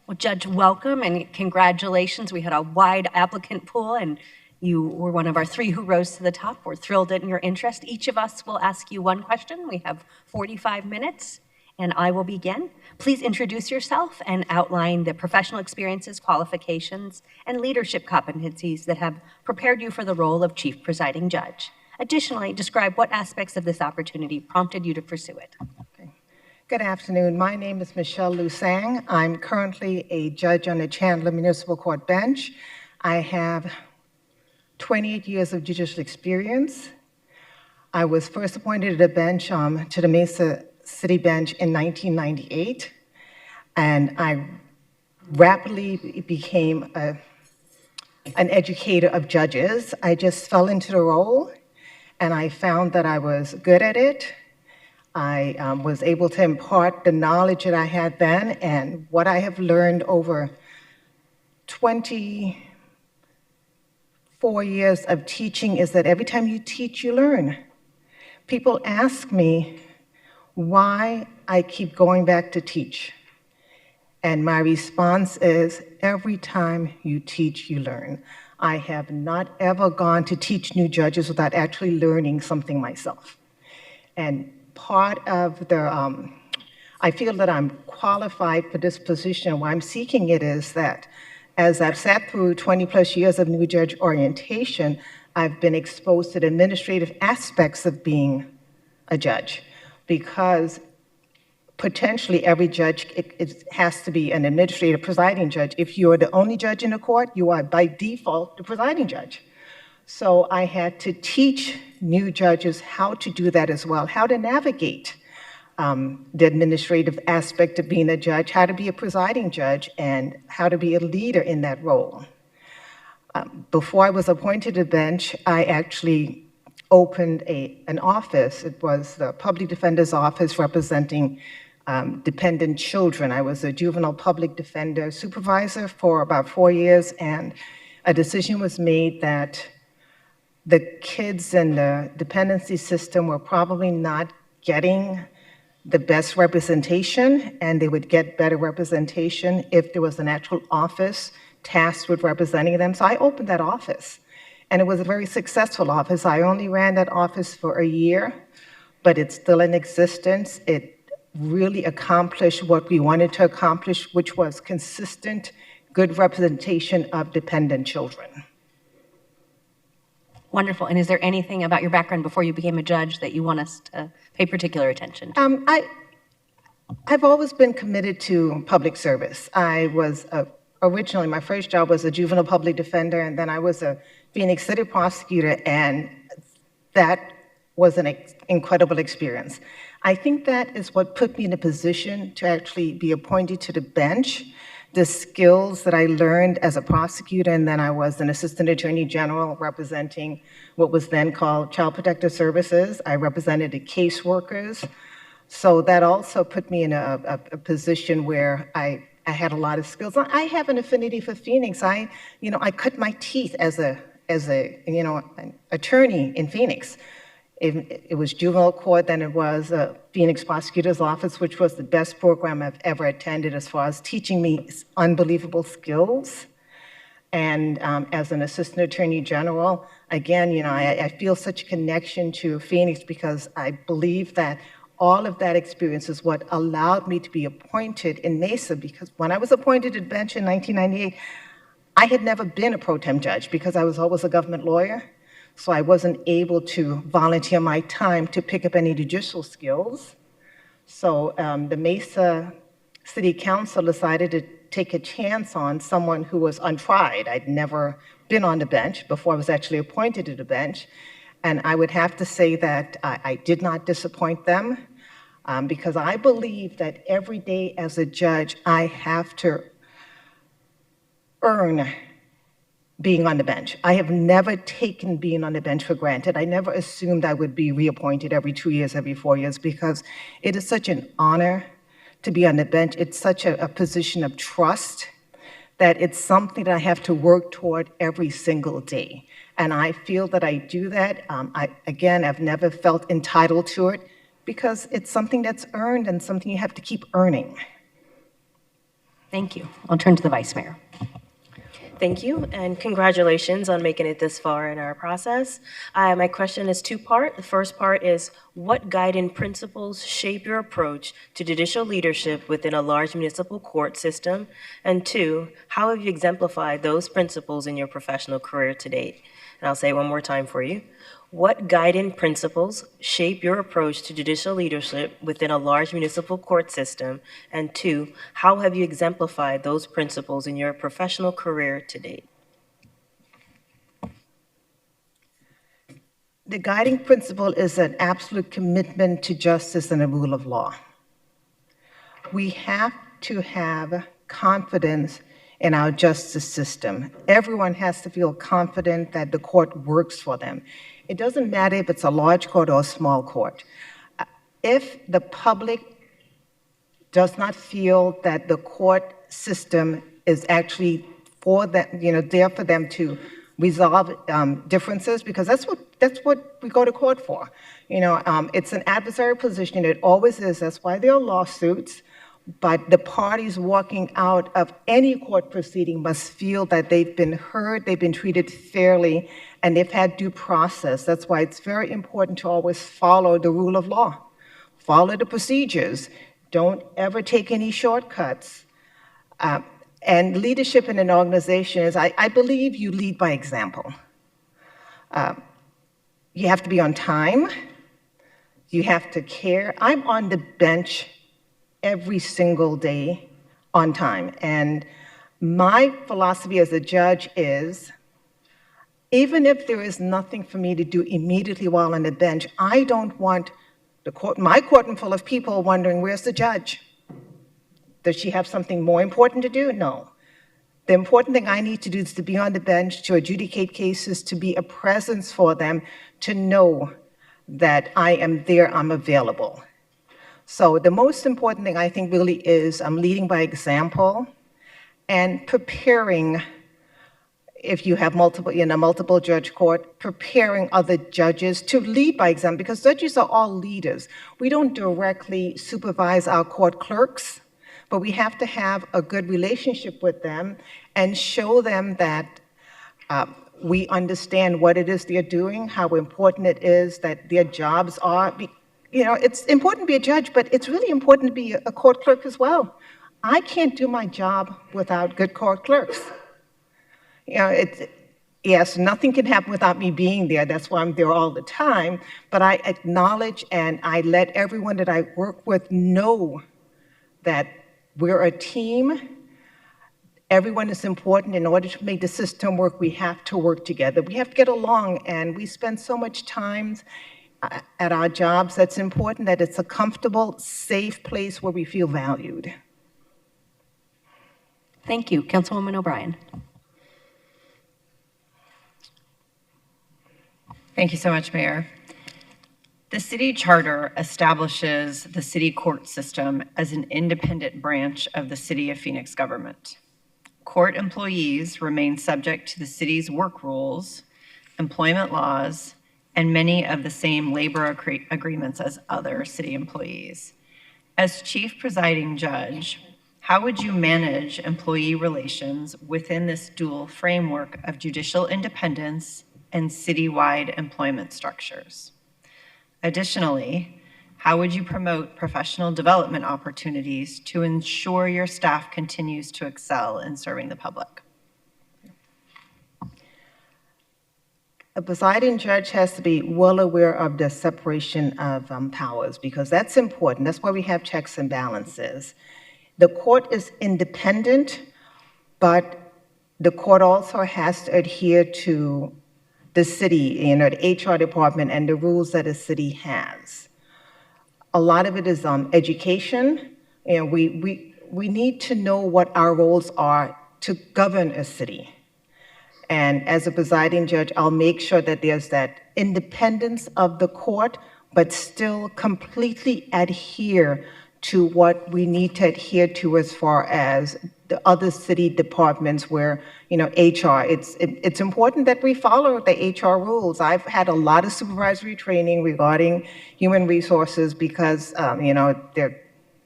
N: Well, Judge, welcome and congratulations. We had a wide applicant pool and you were one of our 3 who rose to the top. We're thrilled in your interest. Each of us will ask you one question. We have 45 minutes and I will begin. Please introduce yourself and outline the professional experiences, qualifications, and leadership competencies that have prepared you for the role of Chief Presiding Judge. Additionally, describe what aspects of this opportunity prompted you to pursue it.
F: Good afternoon. My name is Michelle Lusang. I'm currently a judge on the Chandler Municipal Court bench. I have 28 years of judicial experience. I was first appointed to the bench, to the Mesa City Bench in 1998, and I rapidly became an educator of judges. I just fell into the role, and I found that I was good at it. I was able to impart the knowledge that I had then and what I have learned over 24 years of teaching is that every time you teach, you learn. People ask me why I keep going back to teach. And my response is, every time you teach, you learn. I have not ever gone to teach new judges without actually learning something myself. And part of the, I feel that I'm qualified for this position. Why I'm seeking it is that as I've sat through 20 plus years of new judge orientation, I've been exposed to the administrative aspects of being a judge, because potentially every judge, it has to be an administrative presiding judge. If you're the only judge in the court, you are by default the presiding judge. So I had to teach new judges how to do that as well, how to navigate the administrative aspect of being a judge, how to be a presiding judge, and how to be a leader in that role. Before I was appointed to the bench, I actually opened an office. It was the public defender's office representing dependent children. I was a juvenile public defender supervisor for about 4 years, and a decision was made that the kids in the dependency system were probably not getting the best representation, and they would get better representation if there was an actual office tasked with representing them. So I opened that office, and it was a very successful office. I only ran that office for a year, but it's still in existence. It really accomplished what we wanted to accomplish, which was consistent, good representation of dependent children.
N: Wonderful. And is there anything about your background before you became a judge that you want us to pay particular attention to?
F: I've always been committed to public service. I was originally, my first job was a juvenile public defender, and then I was a Phoenix City prosecutor, and that was an incredible experience. I think that is what put me in a position to actually be appointed to the bench. The skills that I learned as a prosecutor, and then I was an assistant attorney general representing what was then called Child Protective Services. I represented the caseworkers. So that also put me in a position where I had a lot of skills. I have an affinity for Phoenix. I cut my teeth as an attorney in Phoenix. It was juvenile court, then it was Phoenix Prosecutor's Office, which was the best program I've ever attended as far as teaching me unbelievable skills. And as an assistant attorney general, again, I feel such a connection to Phoenix because I believe that all of that experience is what allowed me to be appointed in Mesa, because when I was appointed to the bench in 1998, I had never been a pro tem judge because I was always a government lawyer. So I wasn't able to volunteer my time to pick up any judicial skills. So the Mesa City Council decided to take a chance on someone who was untried. I'd never been on the bench before I was actually appointed to the bench. And I would have to say that I did not disappoint them because I believe that every day as a judge, I have to earn being on the bench. I have never taken being on the bench for granted. I never assumed I would be reappointed every 2 years, every 4 years, because it is such an honor to be on the bench. It's such a position of trust that it's something that I have to work toward every single day. And I feel that I do that. I've never felt entitled to it because it's something that's earned and something you have to keep earning.
N: Thank you. I'll turn to the Vice Mayor.
Q: Thank you, and congratulations on making it this far in our process. My question is two-part. The first part is, what guiding principles shape your approach to judicial leadership within a large municipal court system? And two, how have you exemplified those principles in your professional career to date? And I'll say it one more time for you. What guiding principles shape your approach to judicial leadership within a large municipal court system? And two, how have you exemplified those principles in your professional career to date?
F: The guiding principle is an absolute commitment to justice and the rule of law. We have to have confidence in our justice system. Everyone has to feel confident that the court works for them. It doesn't matter if it's a large court or a small court. If the public does not feel that the court system is actually for them, there for them to resolve differences, because that's what we go to court for. It's an adversarial position. It always is. That's why there are lawsuits. But the parties walking out of any court proceeding must feel that they've been heard, they've been treated fairly, and they've had due process. That's why it's very important to always follow the rule of law. Follow the procedures. Don't ever take any shortcuts. And leadership in an organization is, I believe you lead by example. You have to be on time. You have to care. I'm on the bench every single day on time. And my philosophy as a judge is, even if there is nothing for me to do immediately while on the bench, I don't want my courtroom full of people wondering, where's the judge? Does she have something more important to do? No. The important thing I need to do is to be on the bench, to adjudicate cases, to be a presence for them, to know that I am there, I'm available. So the most important thing I think really is I'm leading by example and preparing, if you have multiple judge court, preparing other judges to lead by example, because judges are all leaders. We don't directly supervise our court clerks, but we have to have a good relationship with them and show them that we understand what it is they're doing, how important it is that their jobs are. It's important to be a judge, but it's really important to be a court clerk as well. I can't do my job without good court clerks. Yes, nothing can happen without me being there. That's why I'm there all the time. But I acknowledge and I let everyone that I work with know that we're a team. Everyone is important. In order to make the system work, we have to work together. We have to get along, and we spend so much time at our jobs. That's important, that it's a comfortable, safe place where we feel valued.
N: Thank you. Councilwoman O'Brien.
R: Thank you so much, Mayor. The city charter establishes the city court system as an independent branch of the City of Phoenix government. Court employees remain subject to the city's work rules, employment laws, and many of the same labor agreements as other city employees. As chief presiding judge, how would you manage employee relations within this dual framework of judicial independence and citywide employment structures? Additionally, how would you promote professional development opportunities to ensure your staff continues to excel in serving the public?
F: A presiding judge has to be well aware of the separation of powers, because that's important. That's why we have checks and balances. The court is independent, but the court also has to adhere to the city, the HR department and the rules that a city has. A lot of it is education. We need to know what our roles are to govern a city. And as a presiding judge, I'll make sure that there's that independence of the court, but still completely adhere to what we need to adhere to as far as the other city departments where, HR, it's important that we follow the HR rules. I've had a lot of supervisory training regarding human resources because,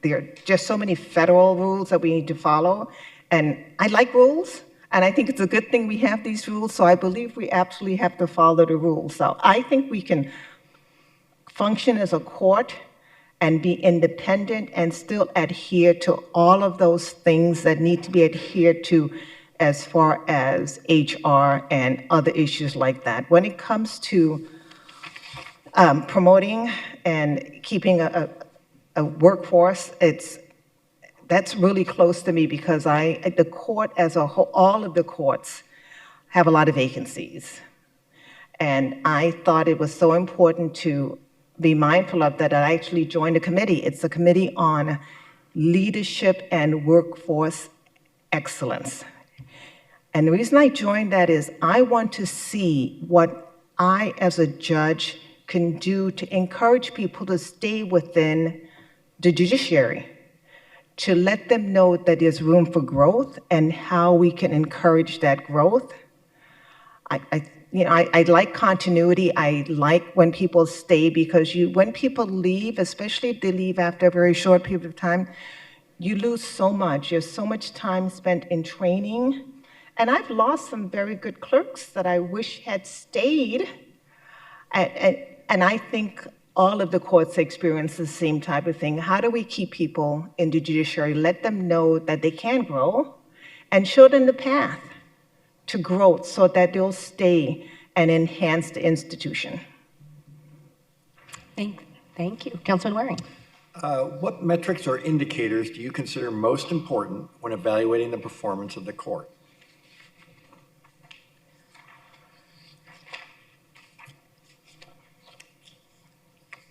F: there are just so many federal rules that we need to follow. And I like rules, and I think it's a good thing we have these rules, so I believe we absolutely have to follow the rules. So I think we can function as a court and be independent and still adhere to all of those things that need to be adhered to as far as HR and other issues like that. When it comes to promoting and keeping a workforce, that's really close to me because the court as a whole, all of the courts have a lot of vacancies. And I thought it was so important to be mindful of that. I actually joined a committee. It's a committee on leadership and workforce excellence. And the reason I joined that is I want to see what I, as a judge, can do to encourage people to stay within the judiciary, to let them know that there's room for growth and how we can encourage that growth. I like continuity. I like when people stay because when people leave, especially if they leave after a very short period of time, you lose so much. There's so much time spent in training. And I've lost some very good clerks that I wish had stayed. And I think all of the courts experience the same type of thing. How do we keep people in the judiciary, let them know that they can grow, and show them the path to growth so that they'll stay and enhance the institution?
N: Thank you. Councilman Waring.
S: What metrics or indicators do you consider most important when evaluating the performance of the court?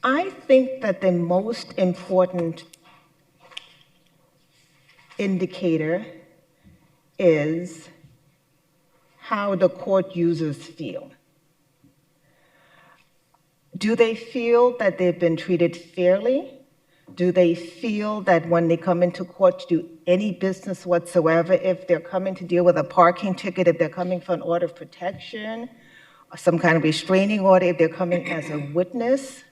F: I think that the most important indicator is how the court users feel. Do they feel that they've been treated fairly? Do they feel that when they come into court to do any business whatsoever, if they're coming to deal with a parking ticket, if they're coming for an order of protection, or some kind of restraining order, if they're coming as a witness,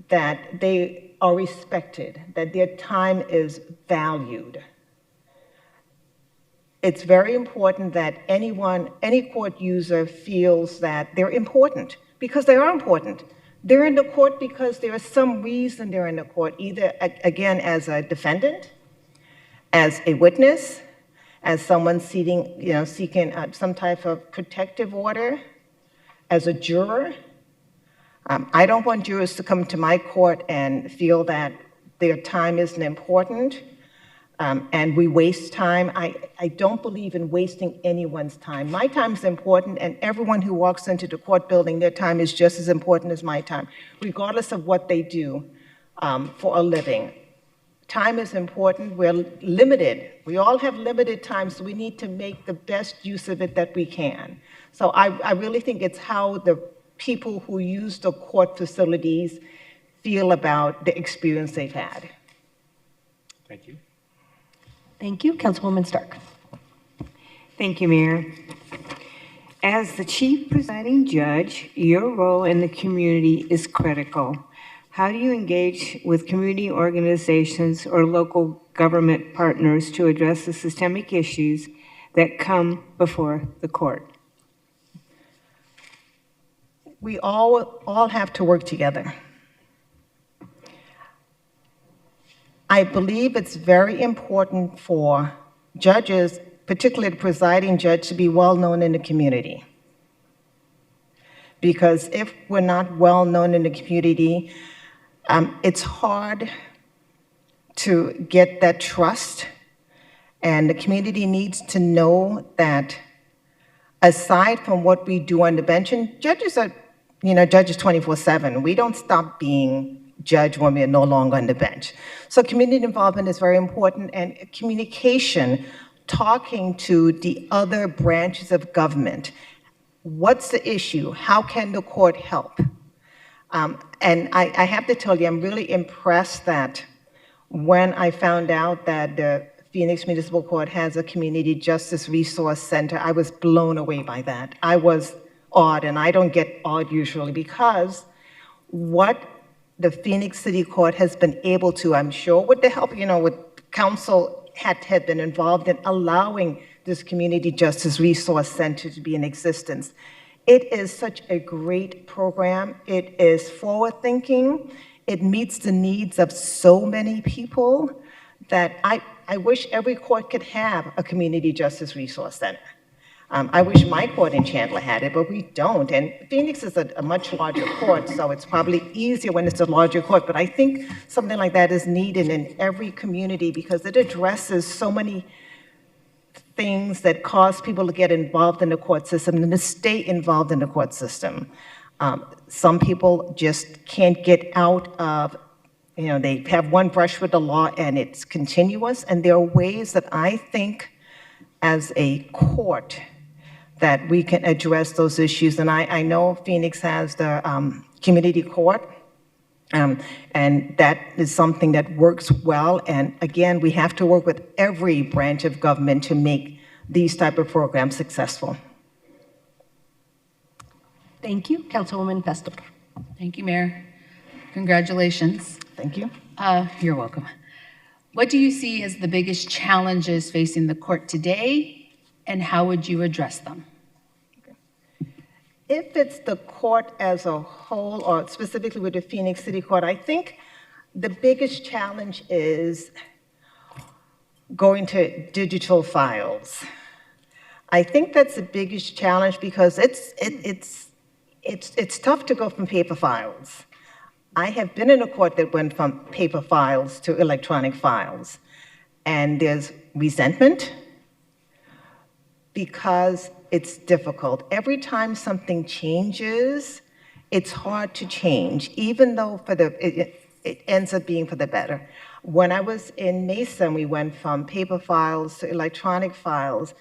F: that they are respected, that their time is valued. It's very important that any court user feels that they're important, because they are important. They're in the court because there is some reason they're in the court, either, again, as a defendant, as a witness, as someone seeking some type of protective order, as a juror. I don't want jurors to come to my court and feel that their time isn't important and we waste time. I don't believe in wasting anyone's time. My time is important, and everyone who walks into the court building, their time is just as important as my time, regardless of what they do for a living. Time is important. We're limited. We all have limited time, so we need to make the best use of it that we can. So I really think it's how the people who use the court facilities feel about the experience they've had.
S: Thank you.
N: Thank you. Councilwoman Stark.
T: Thank you, Mayor. As the chief presiding judge, your role in the community is critical. How do you engage with community organizations or local government partners to address the systemic issues that come before the court?
F: We all have to work together. I believe it's very important for judges, particularly the presiding judge, to be well known in the community. Because if we're not well known in the community, it's hard to get that trust. And the community needs to know that aside from what we do on the bench, and judges are, judges 24/7. We don't stop being judge when we're no longer on the bench. So community involvement is very important, and communication, talking to the other branches of government. What's the issue? How can the court help? And I have to tell you, I'm really impressed that when I found out that the Phoenix Municipal Court has a community justice resource center, I was blown away by that. I was awed, and I don't get awed usually, because what the Phoenix City Court has been able to, I'm sure with the help, with council had been involved in allowing this Community Justice Resource Center to be in existence. It is such a great program. It is forward-thinking. It meets the needs of so many people that I wish every court could have a Community Justice Resource Center. I wish my court in Chandler had it, but we don't. And Phoenix is a much larger court, so it's probably easier when it's a larger court. But I think something like that is needed in every community because it addresses so many things that cause people to get involved in the court system and to stay involved in the court system. Some people just can't get out of, they have one brush with the law and it's continuous. And there are ways that I think as a court that we can address those issues. And I know Phoenix has the community court, and that is something that works well. And again, we have to work with every branch of government to make these type of programs successful.
N: Thank you. Councilwoman Vestal.
H: Thank you, Mayor. Congratulations.
F: Thank you.
H: You're welcome. What do you see as the biggest challenges facing the court today, and how would you address them?
F: If it's the court as a whole, or specifically with the Phoenix City Court, I think the biggest challenge is going to digital files. I think that's the biggest challenge because it's tough to go from paper files. I have been in a court that went from paper files to electronic files, and there's resentment because it's difficult. Every time something changes, it's hard to change, even though it ends up being for the better. When I was in Mesa, we went from paper files to electronic files.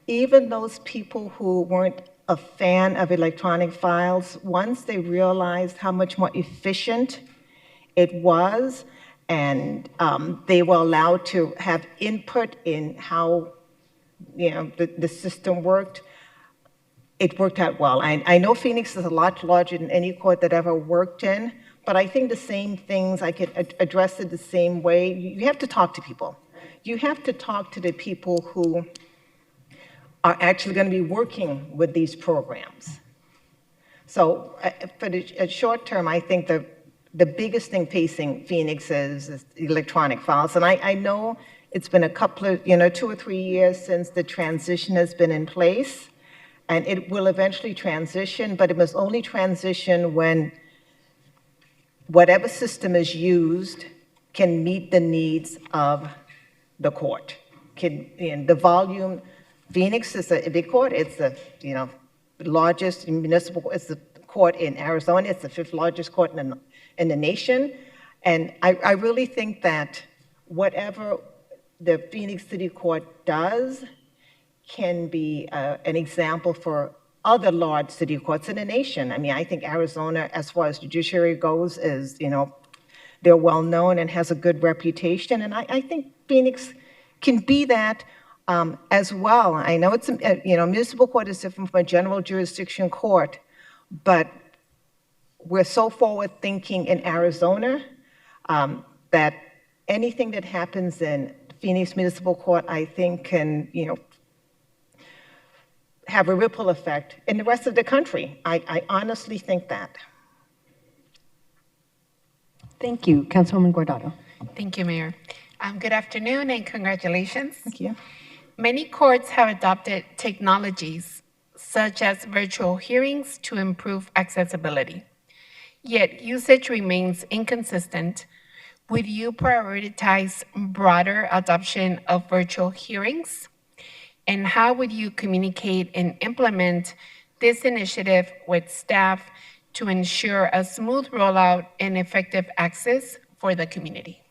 F: Even those people who weren't a fan of electronic files, once they realized how much more efficient it was, and they were allowed to have input in how the system worked, it worked out well. I know Phoenix is a lot larger than any court that ever worked in, but I think the same things, I could address it the same way. You have to talk to people. You have to talk to the people who are actually going to be working with these programs. So for the short term, I think the biggest thing facing Phoenix is electronic files. And I know it's been a couple of, 2 or 3 years since the transition has been in place. And it will eventually transition, but it must only transition when whatever system is used can meet the needs of the court. The volume, Phoenix is a big court. It's the largest municipal. It's the court in Arizona. It's the 5th largest court in the nation. And I really think that whatever the Phoenix City Court does can be an example for other large city courts in the nation. I mean, I think Arizona, as far as judiciary goes, is, they're well known and has a good reputation. And I think Phoenix can be that as well. I know it's, municipal court is different from a general jurisdiction court, but we're so forward thinking in Arizona that anything that happens in Phoenix Municipal Court, I think can, have a ripple effect in the rest of the country. I honestly think that.
N: Thank you. Councilwoman Guardado.
U: Thank you, Mayor. Good afternoon and congratulations.
F: Thank you.
U: Many courts have adopted technologies such as virtual hearings to improve accessibility. Yet usage remains inconsistent. Would you prioritize broader adoption of virtual hearings? And how would you communicate and implement this initiative with staff to ensure a smooth rollout and effective access for the community?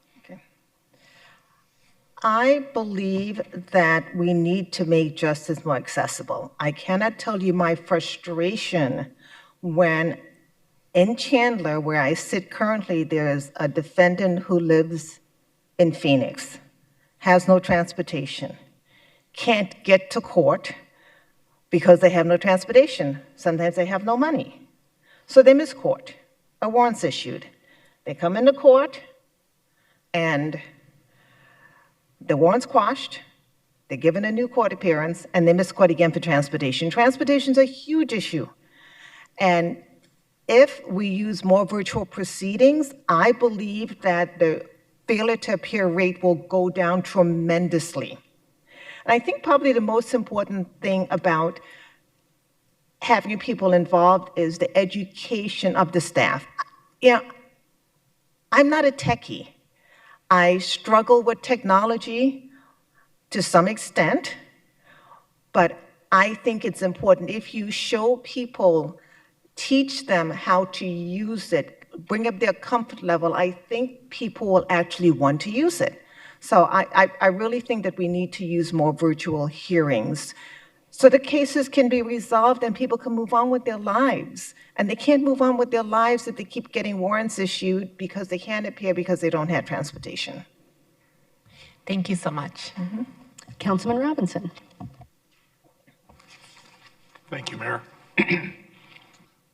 F: I believe that we need to make justice more accessible. I cannot tell you my frustration when in Chandler, where I sit currently, there's a defendant who lives in Phoenix, has no transportation, can't get to court because they have no transportation. Sometimes they have no money. So they miss court. A warrant's issued. They come into court, and the warrant's quashed, they're given a new court appearance, and they miss court again for transportation. Transportation is a huge issue. And if we use more virtual proceedings, I believe that the failure to appear rate will go down tremendously. And I think probably the most important thing about having people involved is the education of the staff. You know, I'm not a techie. I struggle with technology to some extent, but I think it's important if you show people, teach them how to use it, bring up their comfort level, I think people will actually want to use it. So I really think that we need to use more virtual hearings so the cases can be resolved and people can move on with their lives. And they can't move on with their lives if they keep getting warrants issued because they can't appear because they don't have transportation.
N: Thank you so much. Councilman Robinson.
A: Thank you, Mayor.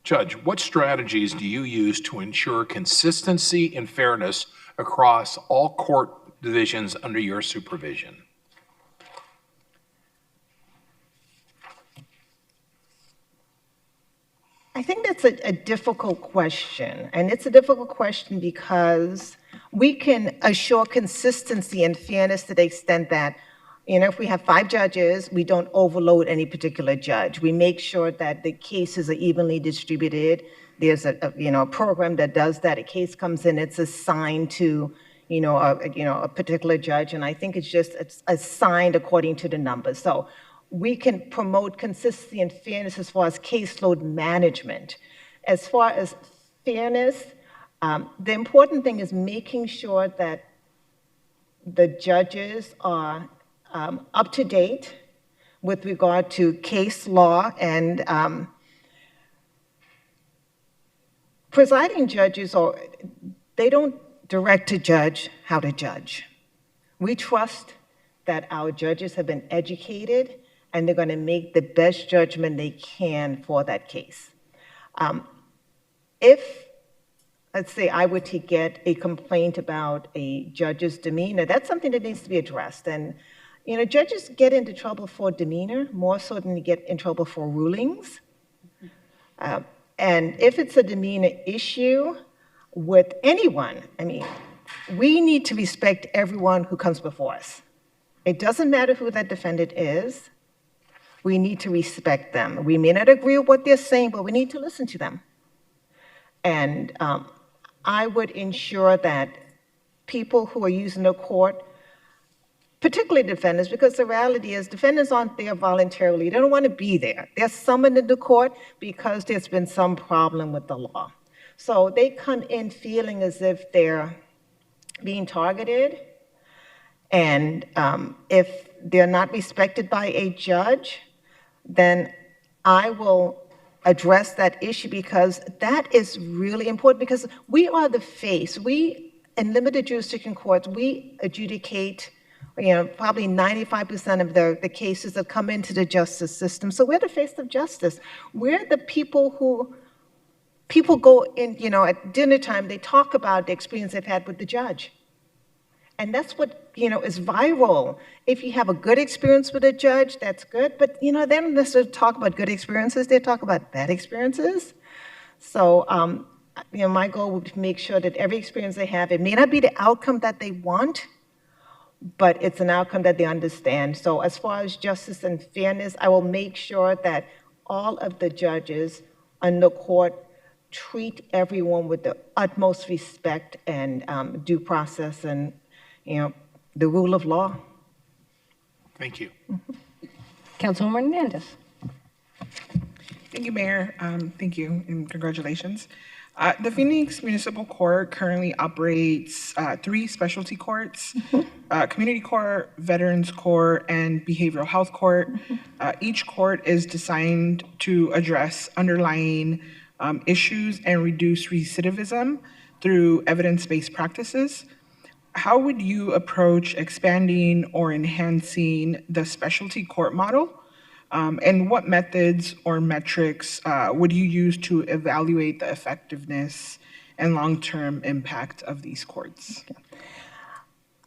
A: Judge, what strategies do you use to ensure consistency and fairness across all court divisions under your supervision?
F: I think that's a difficult question, and it's a difficult question because we can assure consistency and fairness to the extent that, you know, if we have 5 judges, we don't overload any particular judge. We make sure that the cases are evenly distributed. There's a program that does that. A case comes in, it's assigned to a particular judge, and I think it's assigned according to the numbers. So we can promote consistency and fairness as far as caseload management. As far as fairness, the important thing is making sure that the judges are up to date with regard to case law, and presiding judges, they don't direct a judge how to judge. We trust that our judges have been educated and they're going to make the best judgment they can for that case. If, let's say, I were to get a complaint about a judge's demeanor, that's something that needs to be addressed. And, judges get into trouble for demeanor more so than they get in trouble for rulings. And if it's a demeanor issue with anyone, we need to respect everyone who comes before us. It doesn't matter who that defendant is. We need to respect them. We may not agree with what they're saying, but we need to listen to them. And I would ensure that people who are using the court, particularly defendants, because the reality is defendants aren't there voluntarily. They don't want to be there. They're summoned into court because there's been some problem with the law. So they come in feeling as if they're being targeted. And if they're not respected by a judge, then I will address that issue, because that is really important, because we are the face. We, in limited jurisdiction courts, we adjudicate probably 95% of the cases that come into the justice system. So we're the face of justice. We're the people who go in, at dinner time, they talk about the experience they've had with the judge. And that's what, is viral. If you have a good experience with a judge, that's good. But, they don't necessarily talk about good experiences. They talk about bad experiences. So, my goal would be to make sure that every experience they have, it may not be the outcome that they want, but it's an outcome that they understand. So as far as justice and fairness, I will make sure that all of the judges on the court treat everyone with the utmost respect and due process and, the rule of law.
A: Thank you.
N: Councilwoman Hernandez.
E: Thank you, Mayor. Thank you, and congratulations. The Phoenix Municipal Court currently operates 3 specialty courts, Community Court, Veterans Court, and Behavioral Health Court. Each court is designed to address underlying issues and reduce recidivism through evidence-based practices. How would you approach expanding or enhancing the specialty court model? And what methods or metrics would you use to evaluate the effectiveness and long-term impact of these courts?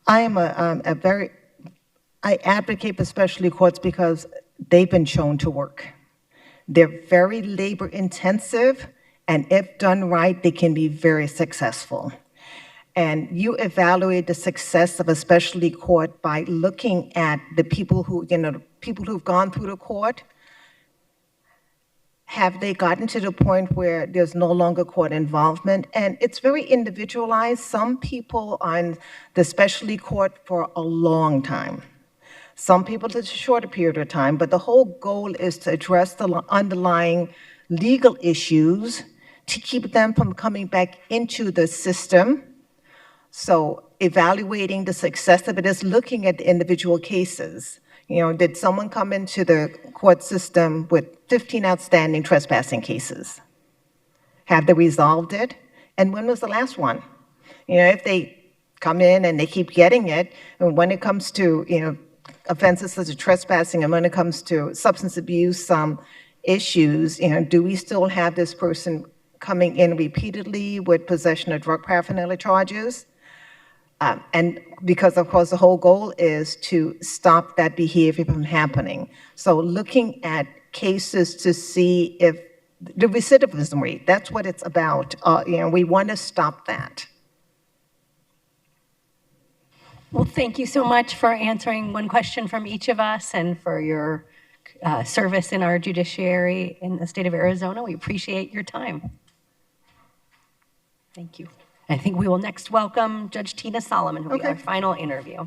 F: I am I advocate for specialty courts because they've been shown to work. They're very labor intensive, and if done right, they can be very successful. And you evaluate the success of a specialty court by looking at the people who, people who've gone through the court. Have they gotten to the point where there's no longer court involvement? And it's very individualized. Some people are in the specialty court for a long time. Some people it's a shorter period of time, but the whole goal is to address the underlying legal issues to keep them from coming back into the system. So evaluating the success of it is looking at the individual cases. Did someone come into the court system with 15 outstanding trespassing cases? Have they resolved it? And when was the last one? If they come in and they keep getting it, and when it comes to, offenses such as trespassing, and when it comes to substance abuse issues, do we still have this person coming in repeatedly with possession of drug paraphernalia charges? And because, of course, the whole goal is to stop that behavior from happening. So looking at cases to see if the recidivism rate, that's what it's about. We want to stop that.
N: Well, thank you so much for answering one question from each of us and for your service in our judiciary in the state of Arizona. We appreciate your time. Thank you. I think we will next welcome Judge Tina Solomon, who will be our final interview.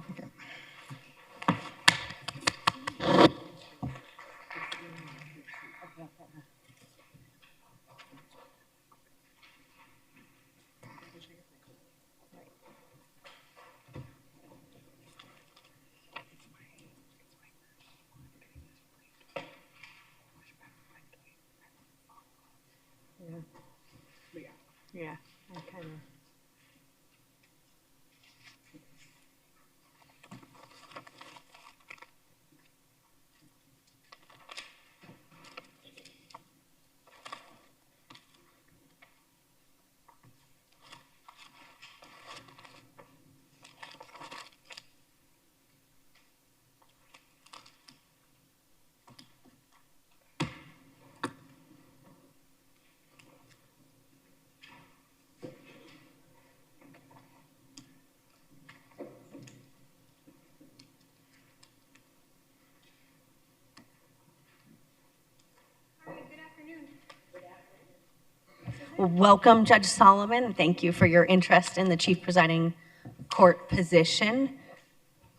U: Yeah, I kind of.
N: Welcome, Judge Solomon. Thank you for your interest in the Chief Presiding Court position.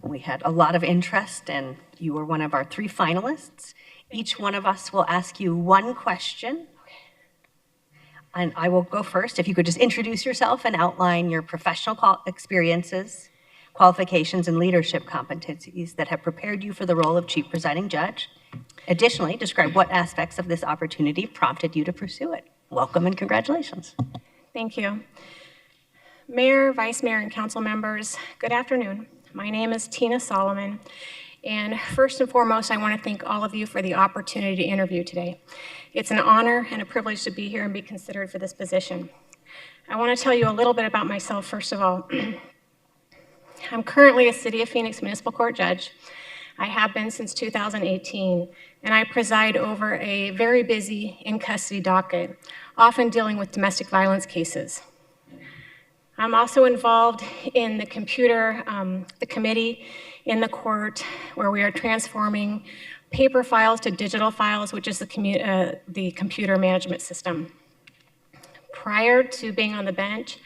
N: We had a lot of interest, and you were one of our 3 finalists. Each one of us will ask you one question. And I will go first. If you could just introduce yourself and outline your professional experiences, qualifications, and leadership competencies that have prepared you for the role of Chief Presiding Judge. Additionally, describe what aspects of this opportunity prompted you to pursue it. Welcome and congratulations.
I: Thank you. Mayor, Vice Mayor, and council members, good afternoon. My name is Tina Solomon, and first and foremost, I want to thank all of you for the opportunity to interview today. It's an honor and a privilege to be here and be considered for this position. I want to tell you a little bit about myself, first of all. I'm currently a City of Phoenix Municipal Court judge. I have been since 2018, and I preside over a very busy in-custody docket, often dealing with domestic violence cases. I'm also involved in the committee in the court where we are transforming paper files to digital files, which is the computer management system. Prior to being on the bench,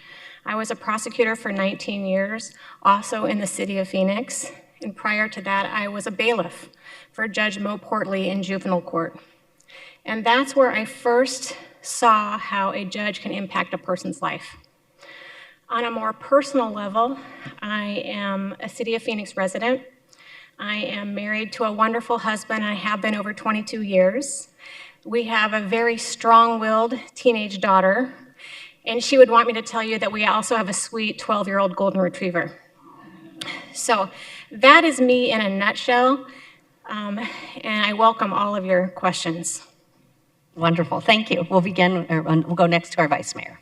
I: I was a prosecutor for 19 years, also in the City of Phoenix. And prior to that, I was a bailiff for Judge Mo Portley in juvenile court. And that's where I first saw how a judge can impact a person's life. On a more personal level, I am a City of Phoenix resident. I am married to a wonderful husband. I have been over 22 years. We have a very strong-willed teenage daughter, and she would want me to tell you that we also have a sweet 12-year-old golden retriever. So that is me in a nutshell, and I welcome all of your questions.
N: Wonderful, thank you. We'll go next to our Vice Mayor.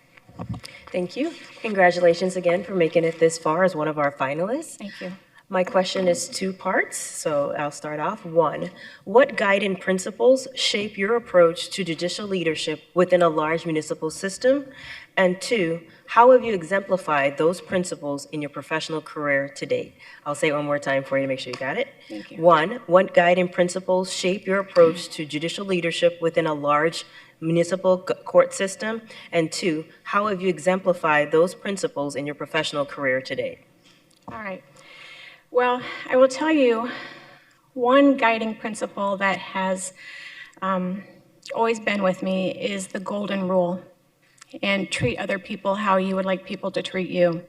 Q: Thank you. Congratulations again for making it this far as one of our finalists.
I: Thank you.
Q: My question is two parts, so I'll start off. One, what guiding principles shape your approach to judicial leadership within a large municipal system? And two, how have you exemplified those principles in your professional career to date? I'll say it one more time for you to make sure you got it.
I: Thank you.
Q: One, what guiding principles shape your approach to judicial leadership within a large municipal court system? And two, how have you exemplified those principles in your professional career to date?
I: All right. Well, I will tell you one guiding principle that has always been with me is the golden rule, and treat other people how you would like people to treat you.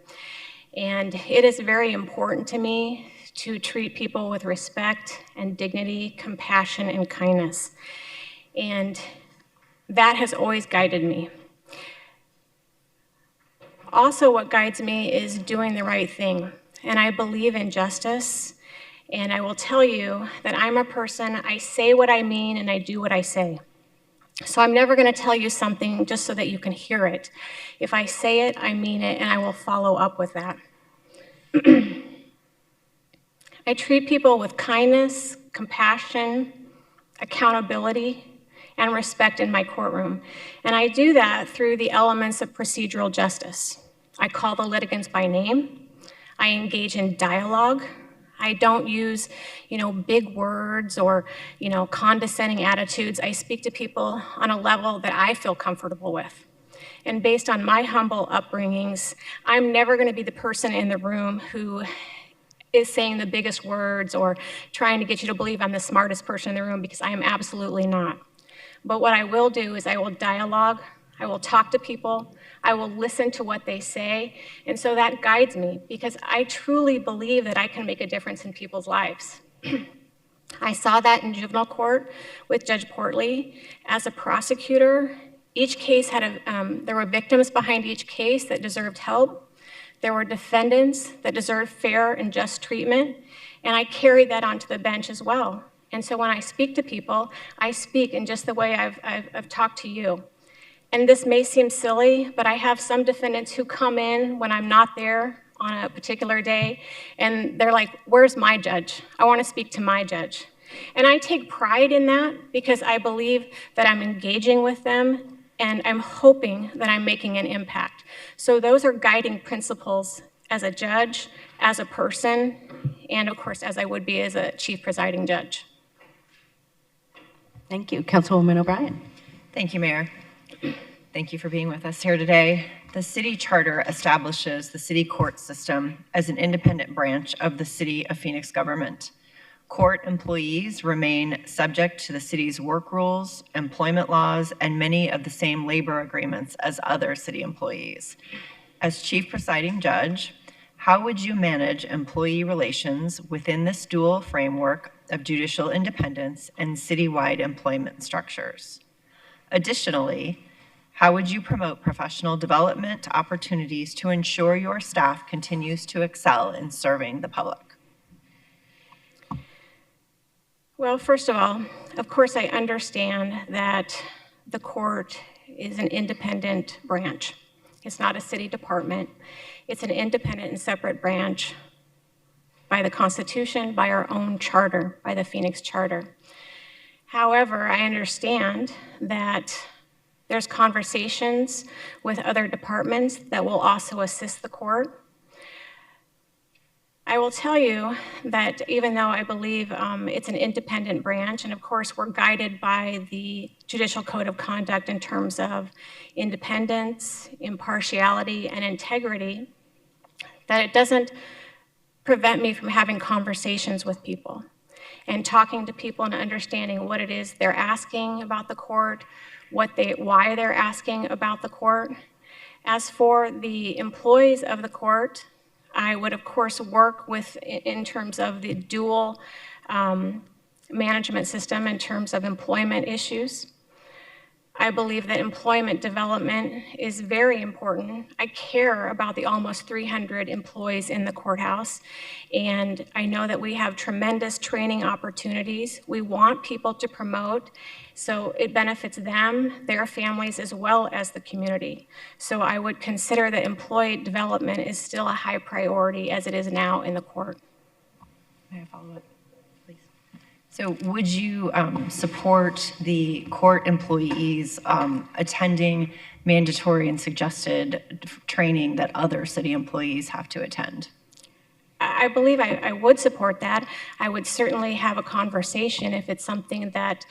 I: And it is very important to me to treat people with respect and dignity, compassion, and kindness. And that has always guided me. Also, what guides me is doing the right thing. And I believe in justice, and I will tell you that I'm a person, I say what I mean and I do what I say. So I'm never going to tell you something just so that you can hear it. If I say it, I mean it, and I will follow up with that. I treat people with kindness, compassion, accountability, and respect in my courtroom. And I do that through the elements of procedural justice. I call the litigants by name. I engage in dialogue. I don't use, big words or, condescending attitudes. I speak to people on a level that I feel comfortable with. And based on my humble upbringings, I'm never going to be the person in the room who is saying the biggest words or trying to get you to believe I'm the smartest person in the room, because I am absolutely not. But what I will do is I will dialogue, I will talk to people, I will listen to what they say, and so that guides me, because I truly believe that I can make a difference in people's lives. I saw that in juvenile court with Judge Portley. As a prosecutor, each case had there were victims behind each case that deserved help. There were defendants that deserved fair and just treatment, and I carried that onto the bench as well. And so when I speak to people, I speak in just the way I've talked to you. And this may seem silly, but I have some defendants who come in when I'm not there on a particular day, and they're like, where's my judge? I want to speak to my judge. And I take pride in that, because I believe that I'm engaging with them, and I'm hoping that I'm making an impact. So those are guiding principles as a judge, as a person, and of course, as I would be as a chief presiding judge.
N: Thank you. Councilwoman O'Brien.
R: Thank you, Mayor. Thank you for being with us here today. The city charter establishes the city court system as an independent branch of the City of Phoenix government. Court employees remain subject to the city's work rules, employment laws, and many of the same labor agreements as other city employees. As chief presiding judge, how would you manage employee relations within this dual framework of judicial independence and citywide employment structures? Additionally, how would you promote professional development opportunities to ensure your staff continues to excel in serving the public?
I: Well, first of all, of course, I understand that the court is an independent branch. It's not a city department. It's an independent and separate branch by the Constitution, by our own charter, by the Phoenix Charter. However, I understand that there's conversations with other departments that will also assist the court. I will tell you that even though I believe it's an independent branch, and of course we're guided by the Judicial Code of Conduct in terms of independence, impartiality, and integrity, that it doesn't prevent me from having conversations with people and talking to people and understanding what it is they're asking about the court, why they're asking about the court. As for the employees of the court, I would of course work with in terms of the dual management system in terms of employment issues. I believe that employment development is very important. I care about the almost 300 employees in the courthouse, and I know that we have tremendous training opportunities. We want people to promote, so it benefits them, their families, as well as the community. So I would consider that employee development is still a high priority as it is now in the court.
R: May I follow up, please? So would you support the court employees attending mandatory and suggested training that other city employees have to attend?
I: I believe I would support that. I would certainly have a conversation if it's something that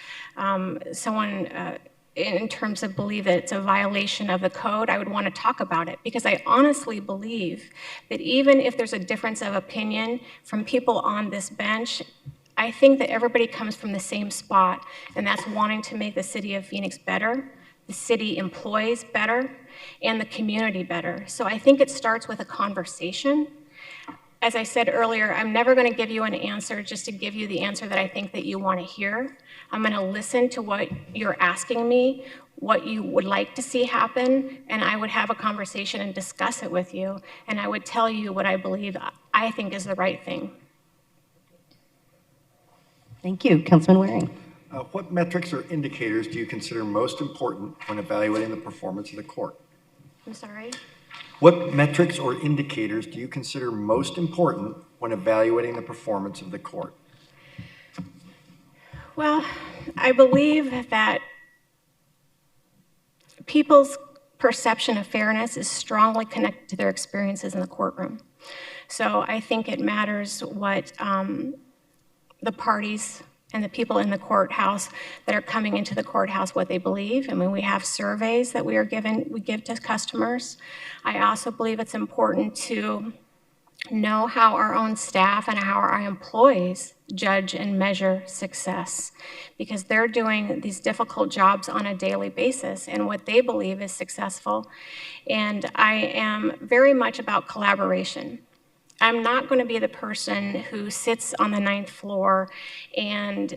I: someone, in terms of believe that it's a violation of the code, I would want to talk about it, because I honestly believe that even if there's a difference of opinion from people on this bench, I think that everybody comes from the same spot, and that's wanting to make the city of Phoenix better, the city employees better, and the community better. So I think it starts with a conversation. As I said earlier, I'm never going to give you an answer just to give you the answer that I think that you want to hear. I'm going to listen to what you're asking me, what you would like to see happen, and I would have a conversation and discuss it with you, and I would tell you what I believe I think is the right thing.
N: Thank you. Councilman Waring.
S: What metrics or indicators do you consider most important when evaluating the performance of the court?
I: I'm sorry?
S: What metrics or indicators do you consider most important when evaluating the performance of the court?
I: Well, I believe that people's perception of fairness is strongly connected to their experiences in the courtroom. So I think it matters what the parties and the people in the courthouse that are coming into the courthouse, what they believe. I mean, we have surveys that we give to customers. I also believe it's important to know how our own staff and how our employees judge and measure success, because they're doing these difficult jobs on a daily basis and what they believe is successful. And I am very much about collaboration. I'm not going to be the person who sits on the 9th floor and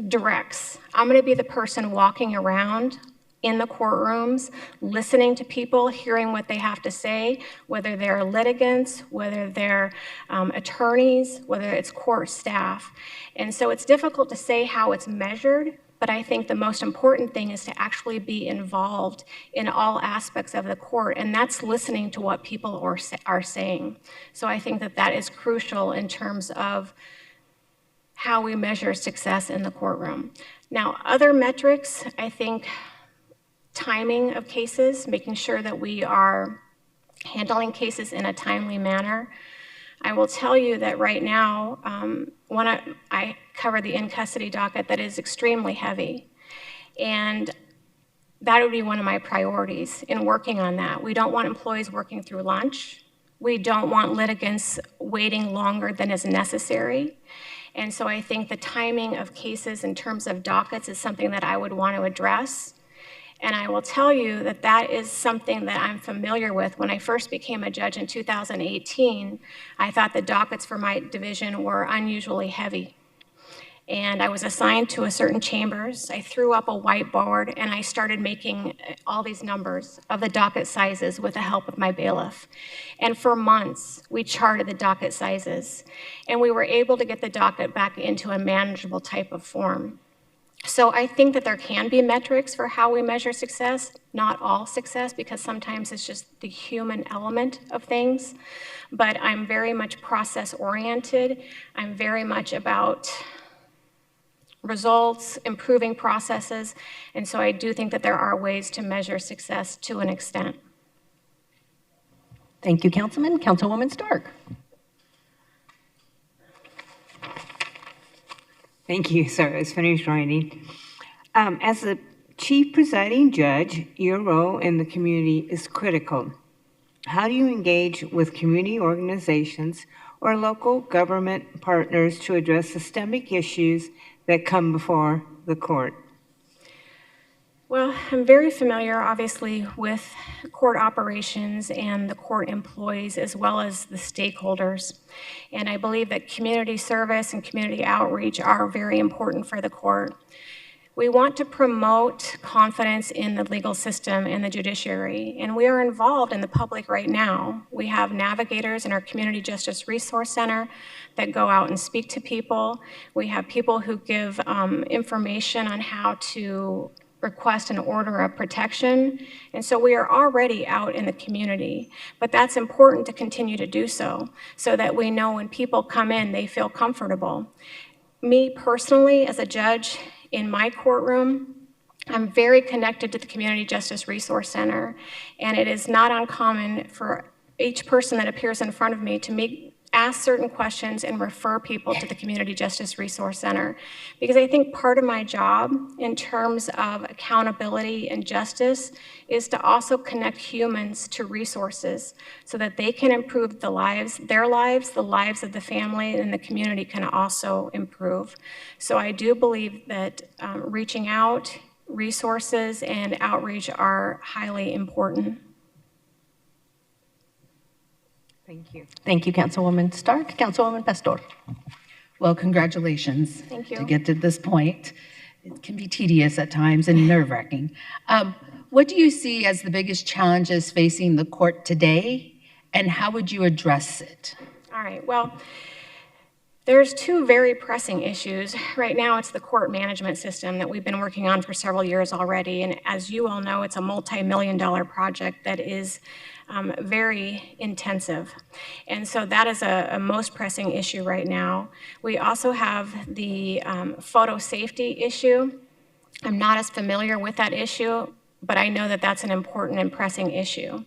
I: directs. I'm going to be the person walking around in the courtrooms, listening to people, hearing what they have to say, whether they're litigants, whether they're attorneys, whether it's court staff. And so it's difficult to say how it's measured, but I think the most important thing is to actually be involved in all aspects of the court, and that's listening to what people are saying. So I think that that is crucial in terms of how we measure success in the courtroom. Now, other metrics, I think timing of cases, making sure that we are handling cases in a timely manner. I will tell you that right now, when I cover the in-custody docket that is extremely heavy, and that would be one of my priorities in working on that. We don't want employees working through lunch. We don't want litigants waiting longer than is necessary. And so I think the timing of cases in terms of dockets is something that I would want to address. And I will tell you that that is something that I'm familiar with. When I first became a judge in 2018, I thought the dockets for my division were unusually heavy. And I was assigned to a certain chambers. I threw up a whiteboard and I started making all these numbers of the docket sizes with the help of my bailiff. And for months, we charted the docket sizes. And we were able to get the docket back into a manageable type of form. So I think that there can be metrics for how we measure success, not all success, because sometimes it's just the human element of things. But I'm very much process-oriented. I'm very much about results, improving processes, and so I do think that there are ways to measure success to an extent.
N: Thank you, Councilman. Councilwoman Stark.
T: Thank you, sir. It's finished writing. As the chief presiding judge, your role in the community is critical. How do you engage with community organizations or local government partners to address systemic issues that come before the court?
I: Well, I'm very familiar, obviously, with court operations and the court employees as well as the stakeholders. And I believe that community service and community outreach are very important for the court. We want to promote confidence in the legal system and the judiciary, and we are involved in the public right now. We have navigators in our Community Justice Resource Center that go out and speak to people. We have people who give information on how to request an order of protection. And so we are already out in the community, but that's important to continue to do so that we know when people come in, they feel comfortable. Me personally, as a judge in my courtroom, I'm very connected to the Community Justice Resource Center, and it is not uncommon for each person that appears in front of me to ask certain questions and refer people to the Community Justice Resource Center. Because I think part of my job in terms of accountability and justice is to also connect humans to resources so that they can improve their lives, the lives of the family, and the community can also improve. So I do believe that reaching out, resources, and outreach are highly important.
N: Thank you. Thank you, Councilwoman Stark. Councilwoman Pastor.
H: Well, congratulations.
I: Thank you.
H: To get to this point. It can be tedious at times and nerve-wracking. What do you see as the biggest challenges facing the court today, and how would you address it?
I: All right, well, there's two very pressing issues. Right now, it's the court management system that we've been working on for several years already, and as you all know, it's a multi-million-dollar project that is very intensive. And so that is a most pressing issue right now. We also have the photo safety issue. I'm not as familiar with that issue, but I know that that's an important and pressing issue.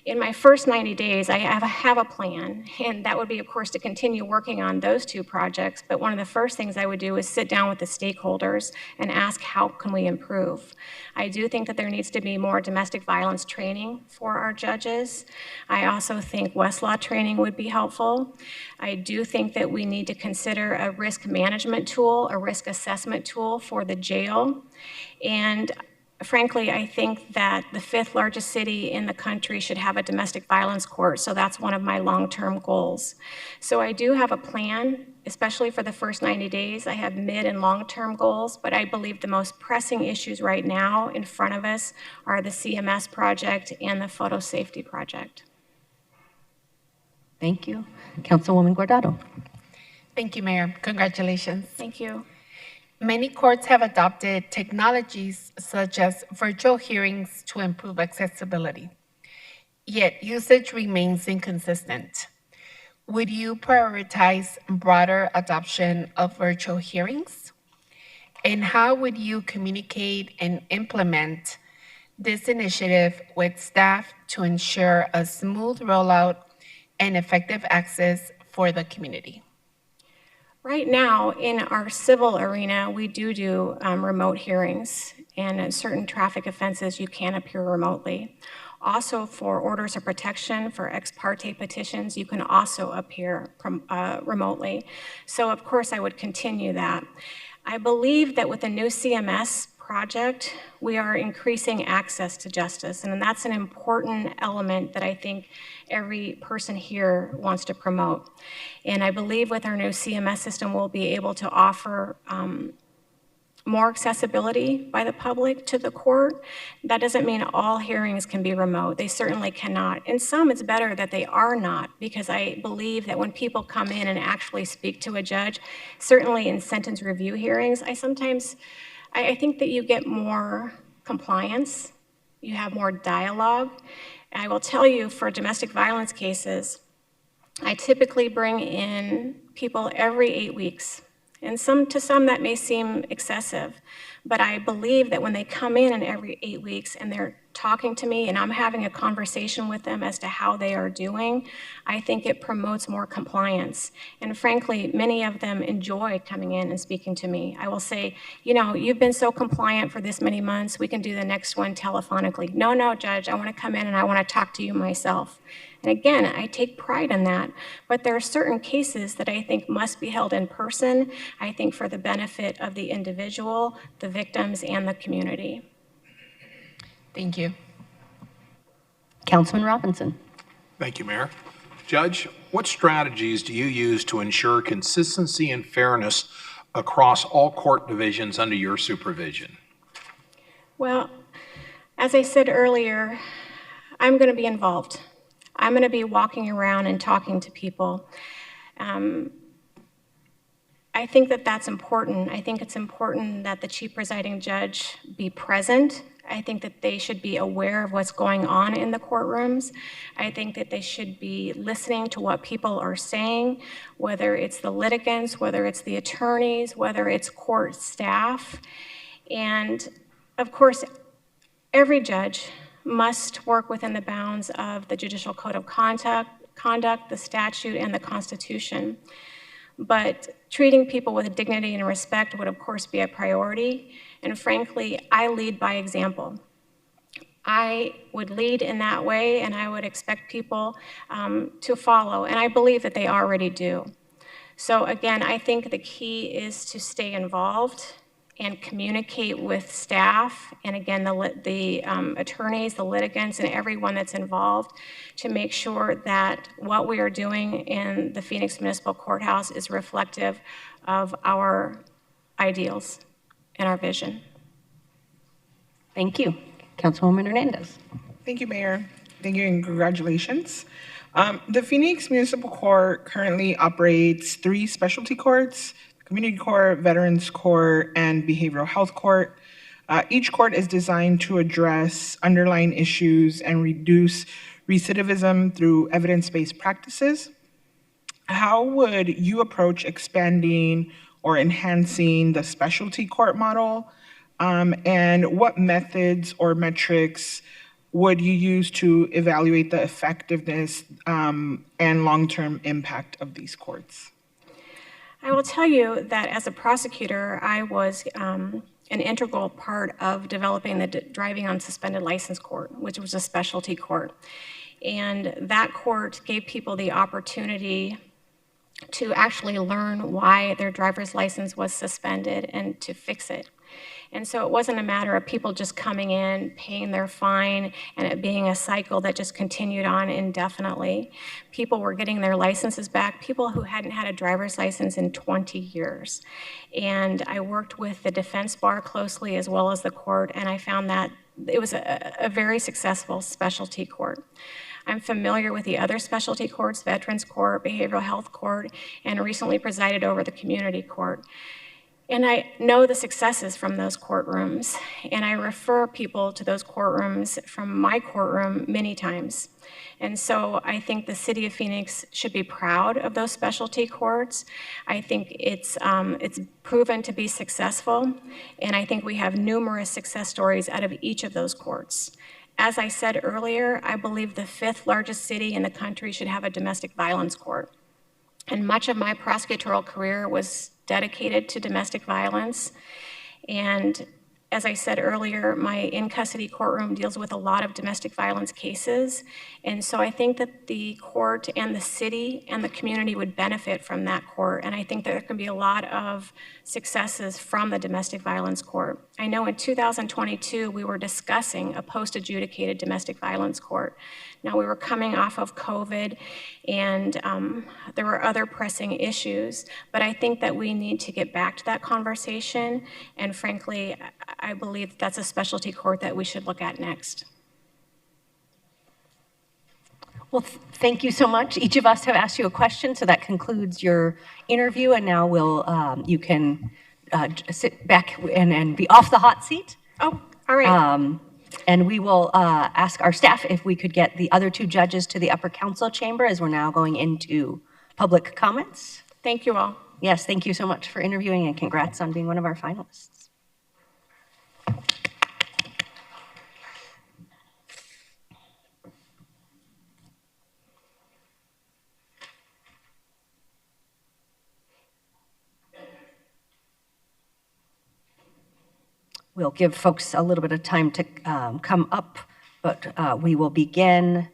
I: In my first 90 days, I have a plan, and that would be, of course, to continue working on those two projects, but one of the first things I would do is sit down with the stakeholders and ask, how can we improve? I do think that there needs to be more domestic violence training for our judges. I also think Westlaw training would be helpful. I do think that we need to consider a risk management tool, a risk assessment tool for the jail, and frankly, I think that the 5th largest city in the country should have a domestic violence court, so that's one of my long-term goals. So I do have a plan, especially for the first 90 days. I have mid and long-term goals, but I believe the most pressing issues right now in front of us are the CMS project and the photo safety project.
N: Thank you. Councilwoman Guardado.
U: Thank you, Mayor. Congratulations.
I: Thank you.
U: Many courts have adopted technologies such as virtual hearings to improve accessibility, yet usage remains inconsistent. Would you prioritize broader adoption of virtual hearings? And how would you communicate and implement this initiative with staff to ensure a smooth rollout and effective access for the community?
I: Right now, in our civil arena, we do remote hearings, and in certain traffic offenses, you can appear remotely. Also, for orders of protection, for ex parte petitions, you can also appear remotely. So, of course, I would continue that. I believe that with the new CMS project, we are increasing access to justice, and that's an important element that I think every person here wants to promote. And I believe with our new CMS system, we'll be able to offer more accessibility by the public to the court. That doesn't mean all hearings can be remote. They certainly cannot. In some, it's better that they are not, because I believe that when people come in and actually speak to a judge, certainly in sentence review hearings, I think that you get more compliance, you have more dialogue. And I will tell you, for domestic violence cases, I typically bring in people every 8 weeks. And to some that may seem excessive, but I believe that when they come in every 8 weeks and they're talking to me and I'm having a conversation with them as to how they are doing, I think it promotes more compliance. And frankly, many of them enjoy coming in and speaking to me. I will say, you know, you've been so compliant for this many months, we can do the next one telephonically. No, Judge, I want to come in and I want to talk to you myself. And again, I take pride in that, but there are certain cases that I think must be held in person, I think for the benefit of the individual, the victims, and the community.
U: Thank you.
N: Councilman Robinson.
A: Thank you, Mayor. Judge, what strategies do you use to ensure consistency and fairness across all court divisions under your supervision?
I: Well, as I said earlier, I'm going to be involved. I'm going to be walking around and talking to people. I think that that's important. I think it's important that the chief presiding judge be present. I think that they should be aware of what's going on in the courtrooms. I think that they should be listening to what people are saying, whether it's the litigants, whether it's the attorneys, whether it's court staff. And of course, every judge must work within the bounds of the Judicial Code of Conduct, the statute, and the Constitution. But treating people with dignity and respect would, of course, be a priority. And frankly, I lead by example. I would lead in that way, and I would expect people to follow. And I believe that they already do. So again, I think the key is to stay involved and communicate with staff, and again, the attorneys, the litigants, and everyone that's involved to make sure that what we are doing in the Phoenix Municipal Courthouse is reflective of our ideals and our vision.
N: Thank you. Councilwoman Hernandez.
E: Thank you, Mayor. Thank you and congratulations. The Phoenix Municipal Court currently operates 3 specialty courts: Community Court, Veterans Court, and Behavioral Health Court. Each court is designed to address underlying issues and reduce recidivism through evidence-based practices. How would you approach expanding or enhancing the specialty court model? And what methods or metrics would you use to evaluate the effectiveness and long-term impact of these courts?
I: I will tell you that as a prosecutor, I was an integral part of developing the driving on suspended license court, which was a specialty court. And that court gave people the opportunity to actually learn why their driver's license was suspended and to fix it. And so it wasn't a matter of people just coming in, paying their fine, and it being a cycle that just continued on indefinitely. People were getting their licenses back, people who hadn't had a driver's license in 20 years. And I worked with the defense bar closely as well as the court, and I found that it was a very successful specialty court. I'm familiar with the other specialty courts, Veterans Court, Behavioral Health Court, and recently presided over the Community Court. And I know the successes from those courtrooms, and I refer people to those courtrooms from my courtroom many times. And so I think the city of Phoenix should be proud of those specialty courts. I think it's proven to be successful, and I think we have numerous success stories out of each of those courts. As I said earlier, I believe the 5th largest city in the country should have a domestic violence court. And much of my prosecutorial career was dedicated to domestic violence. And as I said earlier, my in-custody courtroom deals with a lot of domestic violence cases. And so I think that the court and the city and the community would benefit from that court. And I think that there can be a lot of successes from the domestic violence court. I know in 2022, we were discussing a post-adjudicated domestic violence court. Now, we were coming off of COVID, and there were other pressing issues, but I think that we need to get back to that conversation, and frankly, I believe that's a specialty court that we should look at next.
N: Well, thank you so much. Each of us have asked you a question, so that concludes your interview, and now you can sit back and be off the hot seat.
I: Oh, all right.
N: And we will ask our staff if we could get the other 2 judges to the upper council chamber, as we're now going into public comments.
I: Thank you all.
N: Yes, thank you so much for interviewing, and congrats on being one of our finalists. We'll give folks a little bit of time to come up, but we will begin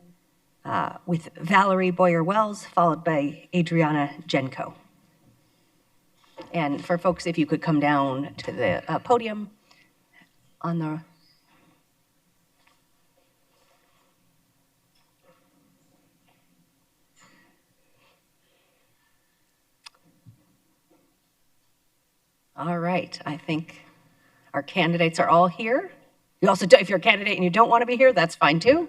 N: with Valerie Boyer-Wells, followed by Adriana Genko. And for folks, if you could come down to the podium on the... All right, I think our candidates are all here. You also, if you're a candidate and you don't want to be here, that's fine too.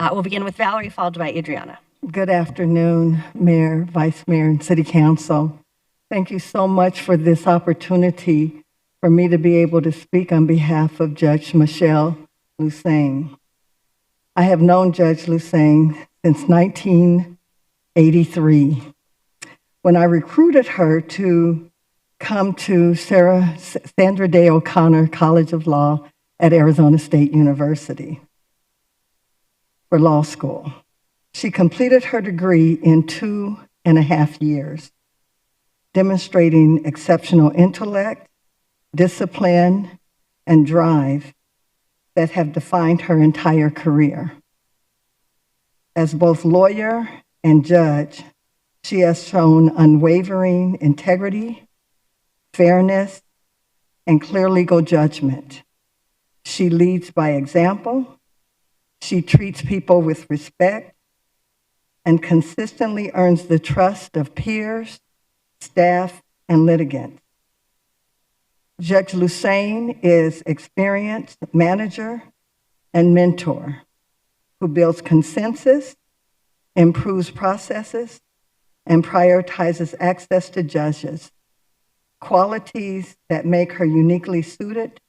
N: We'll begin with Valerie, followed by Adriana.
F: Good afternoon, Mayor, Vice Mayor, and City Council. Thank you so much for this opportunity for me to be able to speak on behalf of Judge Michelle Lusane. I have known Judge Lusane since 1983. When I recruited her to come to Sandra Day O'Connor College of Law at Arizona State University for law school. She completed her degree in 2.5 years, demonstrating exceptional intellect, discipline, and drive that have defined her entire career. As both lawyer and judge, she has shown unwavering integrity, fairness, and clear legal judgment. She leads by example. She treats people with respect and consistently earns the trust of peers, staff, and litigants. Judge Lusane is an experienced manager and mentor who builds consensus, improves processes, and prioritizes access to judges, qualities that make her uniquely suited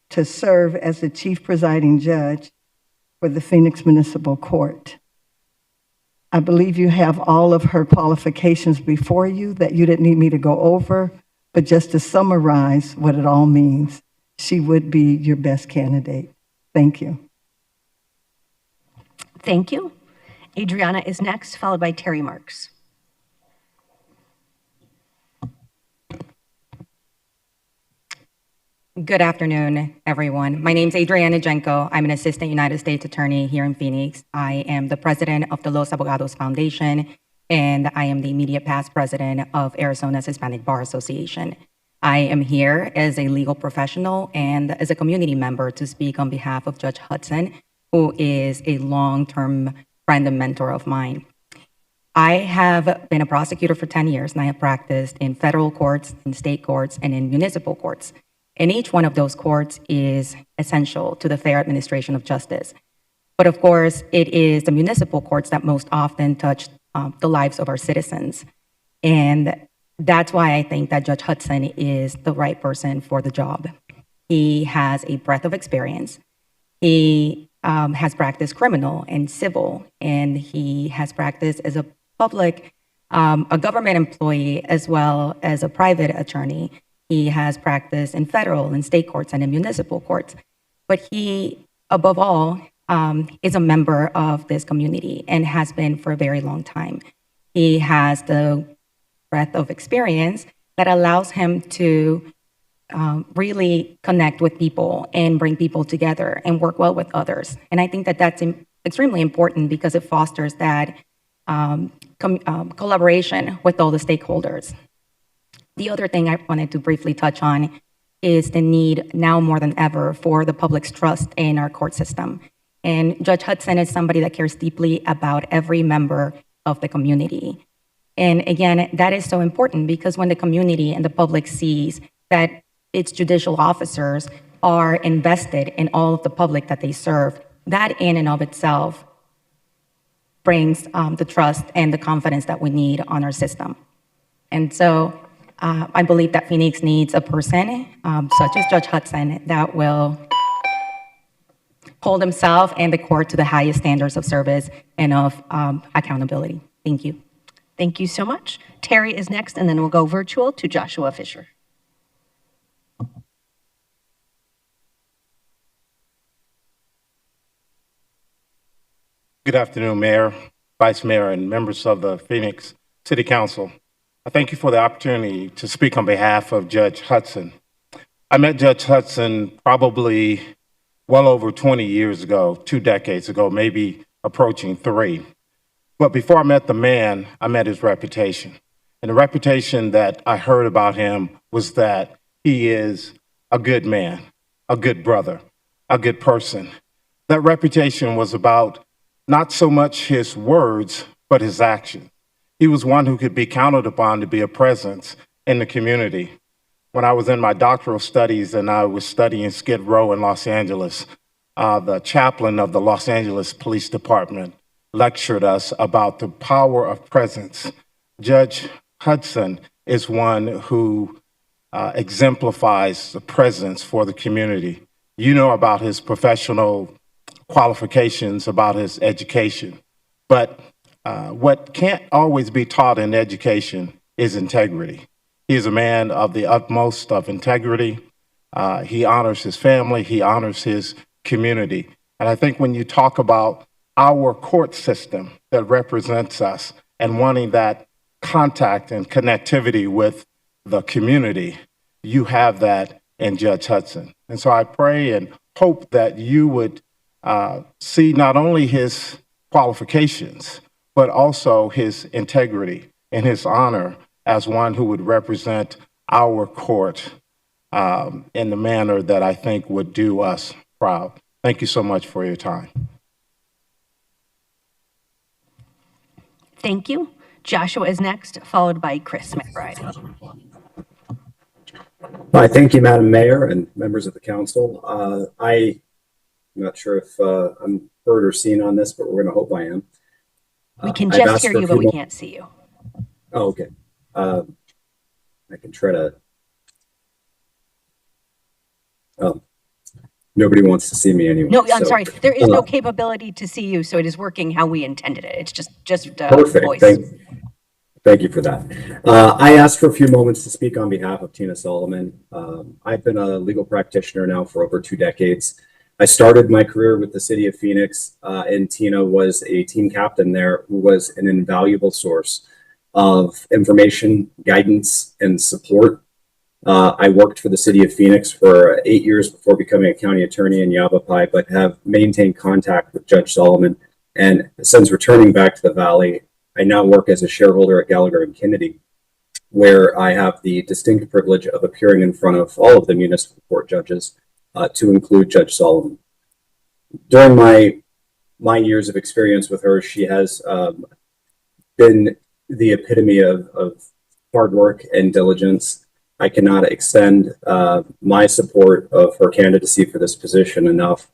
F: to serve as the chief presiding judge for the Phoenix Municipal Court. I believe you have all of her qualifications before you that you didn't need me to go over, but just to summarize what it all means, she would be your best candidate. Thank you.
N: Thank you. Adriana is next, followed by Terry Marks.
J: Good afternoon, everyone. My name is Adriana Jenko. I'm an assistant United States attorney here in Phoenix. I am the president of the Los Abogados Foundation, and I am the immediate past president of Arizona's Hispanic Bar Association. I am here as a legal professional and as a community member to speak on behalf of Judge Hudson, who is a long-term friend and mentor of mine. I have been a prosecutor for 10 years, and I have practiced in federal courts, in state courts, and in municipal courts. And each one of those courts is essential to the fair administration of justice. But of course, it is the municipal courts that most often touch the lives of our citizens. And that's why I think that Judge Hudson is the right person for the job. He has a breadth of experience. He has practiced criminal and civil, and he has practiced as a public, a government employee, as well as a private attorney. He has practiced in federal and state courts and in municipal courts. But he, above all, is a member of this community and has been for a very long time. He has the breadth of experience that allows him to really connect with people and bring people together and work well with others. And I think that that's extremely important because it fosters that collaboration with all the stakeholders. The other thing I wanted to briefly touch on is the need now more than ever for the public's trust in our court system. And Judge Hudson is somebody that cares deeply about every member of the community. And again, that is so important because when the community and the public sees that its judicial officers are invested in all of the public that they serve, that in and of itself brings the trust and the confidence that we need on our system. And so I believe that Phoenix needs a person such as Judge Hudson that will hold himself and the court to the highest standards of service and of accountability. Thank you.
N: Thank you so much. Terry is next, and then we'll go virtual to Joshua Fisher.
V: Good afternoon, Mayor, Vice Mayor, and members of the Phoenix City Council. I thank you for the opportunity to speak on behalf of Judge Hudson. I met Judge Hudson probably well over 20 years ago, 2 decades ago, maybe approaching 3. But before I met the man, I met his reputation. And the reputation that I heard about him was that he is a good man, a good brother, a good person. That reputation was about not so much his words, but his actions. He was one who could be counted upon to be a presence in the community. when I was in my doctoral studies and I was studying Skid Row in Los Angeles, the chaplain of the Los Angeles Police Department lectured us about the power of presence. Judge Hudson is one who exemplifies the presence for the community. You know about his professional qualifications, about his education, but what can't always be taught in education is integrity. He is a man of the utmost of integrity. He honors his family, he honors his community. And I think when you talk about our court system that represents us and wanting that contact and connectivity with the community, you have that in Judge Hudson. And so I pray and hope that you would see not only his qualifications, but also his integrity and his honor as one who would represent our court in the manner that I think would do us proud. Thank you so much for your time.
N: Thank you. Joshua is next, followed by Chris McBride.
G: Hi, thank you, Madam Mayor and members of the council. I'm not sure if I'm heard or seen on this, but we're going to hope I am.
N: We can just hear you, but we can't see you.
G: Oh, okay. I can try to. Nobody wants to see me anyway.
N: No, I'm sorry. There is no capability to see you, so it is working how we intended it. It's just
G: perfect.
N: Voice.
G: Thank you for that. I asked for a few moments to speak on behalf of Tina Solomon. I've been a legal practitioner now for over 2 decades. I started my career with the City of Phoenix, and Tina was a team captain there who was an invaluable source of information, guidance, and support. I worked for the City of Phoenix for 8 years before becoming a county attorney in Yavapai, but have maintained contact with Judge Solomon. And since returning back to the Valley, I now work as a shareholder at Gallagher and Kennedy, where I have the distinct privilege of appearing in front of all of the municipal court judges, to include Judge Solomon. During my years of experience with her, she has been the epitome of hard work and diligence. I cannot extend my support of her candidacy for this position enough.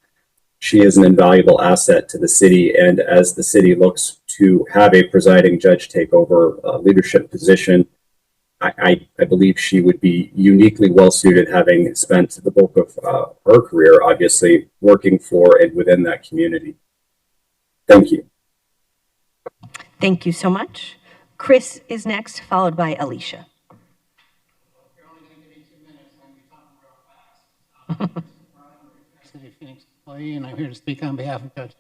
G: She is an invaluable asset to the city, and as the city looks to have a presiding judge take over a leadership position, I believe she would be uniquely well suited, having spent the bulk of her career, obviously, working for and within that community. Thank you.
N: Thank you so much. Chris is next, followed by Alicia.
K: City of Phoenix employee, and I'm here to speak on behalf of Judge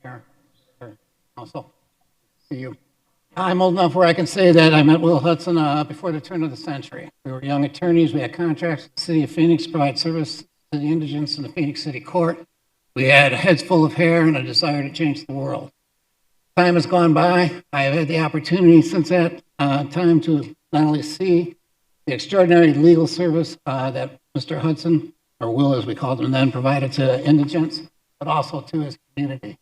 K: Mayor, Council. See you. I'm old enough where I can say that I met Will Hudson before the turn of the century. We were young attorneys. We had contracts with the City of Phoenix to provide service to the indigents in the Phoenix City Court. We had heads full of hair and a desire to change the world. Time has gone by. I have had the opportunity since that time to not only see the extraordinary legal service that Mr. Hudson, or Will as we called him then, provided to indigents, but also to his community.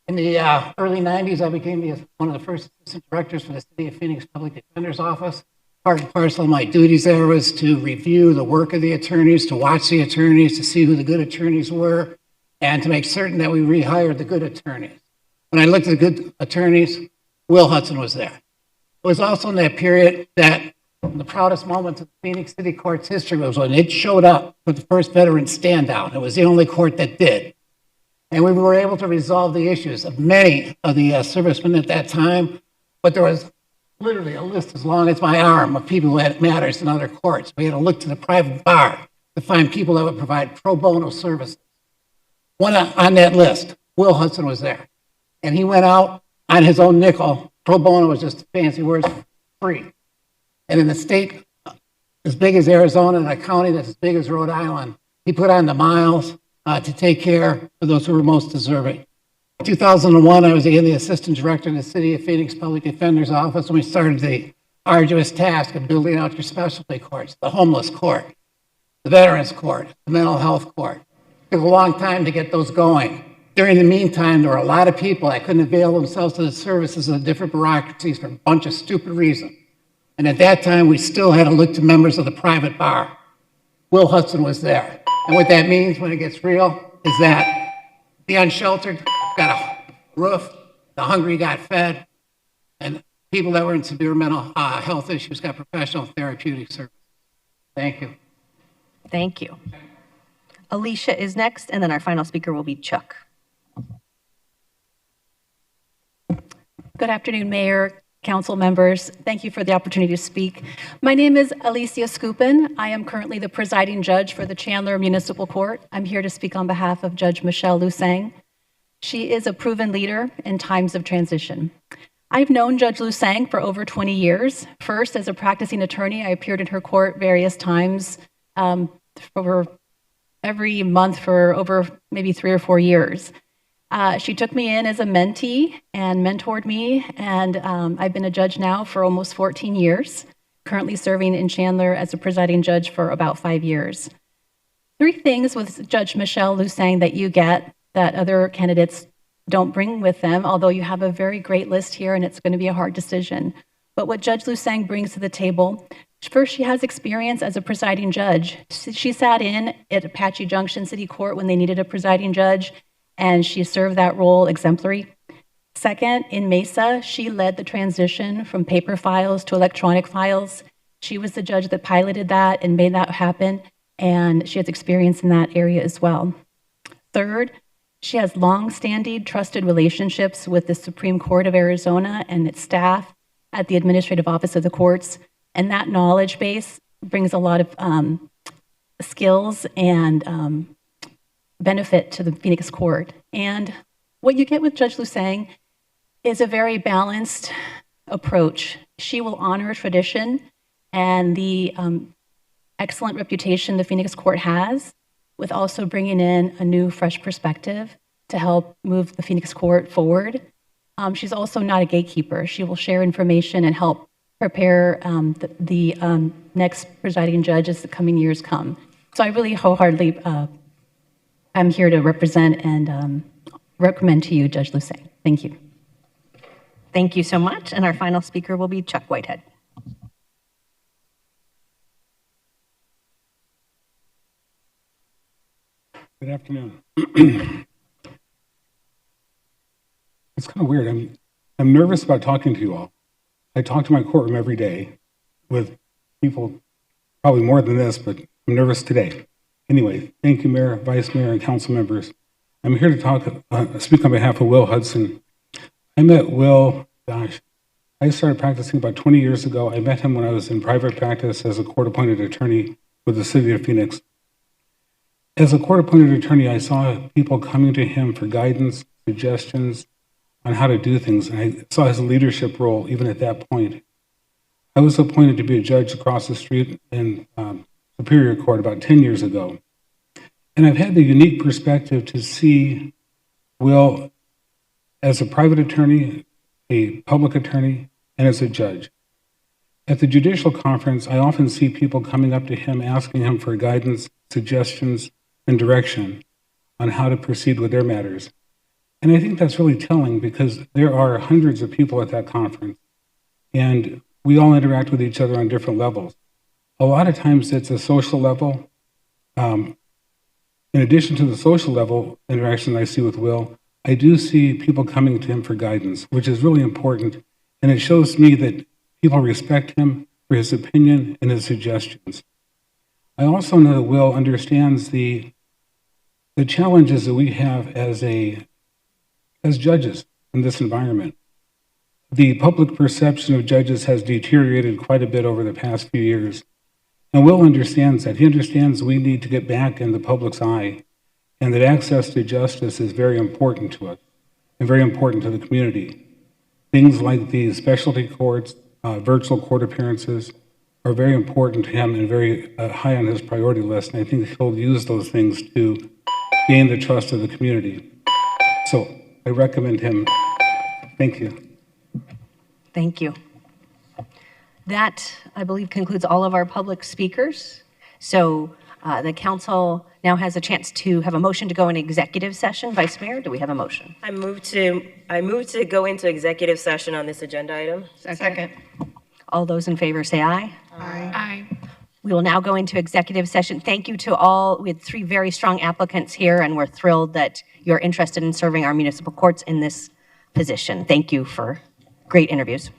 K: In the early 90s, I became one of the first assistant directors for the City of Phoenix Public Defender's Office. Part and parcel of my duties there was to review the work of the attorneys, to watch the attorneys, to see who the good attorneys were, and to make certain that we rehired the good attorneys. When I looked at the good attorneys, Will Hudson was there. It was also in that period that the proudest moments of the Phoenix City Court's history was when it showed up for the first veteran stand-down. It was the only court that did. And we were able to resolve the issues of many of the servicemen at that time, but there was literally a list as long as my arm of people who had matters in other courts. We had to look to the private bar to find people that would provide pro bono services. One on that list, Will Hudson, was there. And he went out on his own nickel. Pro bono was just fancy words for free. And in a state as big as Arizona and a county that's as big as Rhode Island, he put on the miles to take care of those who were most deserving. In 2001, I was again the assistant director in the City of Phoenix Public Defender's Office, and we started the arduous task of building out your specialty courts, the homeless court, the veterans court, the mental health court. It took a long time to get those going. During the meantime, there were a lot of people that couldn't avail themselves to the services of the different bureaucracies for a bunch of stupid reasons. And at that time, we still had to look to members of the private bar. Will Hudson was there. And what that means when it gets real is that the unsheltered got a roof, the hungry got fed, and people that were in severe mental health issues got professional therapeutic services. Thank you.
N: Thank you. Alicia is next, and then our final speaker will be Chuck.
C: Good afternoon, Mayor, council members. Thank you for the opportunity to speak. My name is Alicia Skupin. I am currently the presiding judge for the Chandler Municipal Court. I'm here to speak on behalf of Judge Michelle Lusang. She is a proven leader in times of transition. I've known Judge Lusang for over 20 years. First, as a practicing attorney, I appeared in her court various times over every month for over maybe 3 or 4 years. She took me in as a mentee and mentored me, and I've been a judge now for almost 14 years, currently serving in Chandler as a presiding judge for about 5 years. 3 things with Judge Michelle Lusang that you get that other candidates don't bring with them, although you have a very great list here and it's going to be a hard decision. But what Judge Lusang brings to the table, first, she has experience as a presiding judge. She sat in at Apache Junction City Court when they needed a presiding judge, and she served that role exemplary. Second, in Mesa, she led the transition from paper files to electronic files. She was the judge that piloted that and made that happen, and she has experience in that area as well. Third, she has long-standing trusted relationships with the Supreme Court of Arizona and its staff at the Administrative Office of the Courts, and that knowledge base brings a lot of skills and benefit to the Phoenix Court. And what you get with Judge Lusang is a very balanced approach. She will honor tradition and the excellent reputation the Phoenix Court has, with also bringing in a new, fresh perspective to help move the Phoenix Court forward. She's also not a gatekeeper. She will share information and help prepare the next presiding judge as the coming years come. So I really wholeheartedly I'm here to represent and recommend to you Judge Lusang. Thank you.
N: Thank you so much. And our final speaker will be Chuck Whitehead.
D: Good afternoon. It's kind of weird. I'm nervous about talking to you all. I talk to my courtroom every day with people, probably more than this, but I'm nervous today. Anyway, thank you, Mayor, Vice Mayor, and council members. I'm here to speak on behalf of Will Hudson. I met Will, I started practicing about 20 years ago. I met him when I was in private practice as a court-appointed attorney with the City of Phoenix. As a court-appointed attorney, I saw people coming to him for guidance, suggestions on how to do things, and I saw his leadership role even at that point. I was appointed to be a judge across the street in Superior Court about 10 years ago. And I've had the unique perspective to see Will as a private attorney, a public attorney, and as a judge. At the judicial conference, I often see people coming up to him, asking him for guidance, suggestions, and direction on how to proceed with their matters. And I think that's really telling because there are hundreds of people at that conference, and we all interact with each other on different levels. A lot of times it's a social level. In addition to the social level interaction I see with Will, I do see people coming to him for guidance, which is really important. And it shows me that people respect him for his opinion and his suggestions. I also know that Will understands the challenges that we have as judges in this environment. The public perception of judges has deteriorated quite a bit over the past few years. And Will understands that. He understands we need to get back in the public's eye and that access to justice is very important to us and very important to the community. Things like the specialty courts, virtual court appearances are very important to him and very high on his priority list. And I think he'll use those things to gain the trust of the community. So I recommend him. Thank you.
N: Thank you. That, I believe, concludes all of our public speakers. So the council now has a chance to have a motion to go in executive session. Vice Mayor, do we have a motion?
Q: I move to go into executive session on this agenda item.
N: Second. All those in favor say aye.
U: Aye.
N: We will now go into executive session. Thank you to all. We had 3 very strong applicants here, and we're thrilled that you're interested in serving our municipal courts in this position. Thank you for great interviews.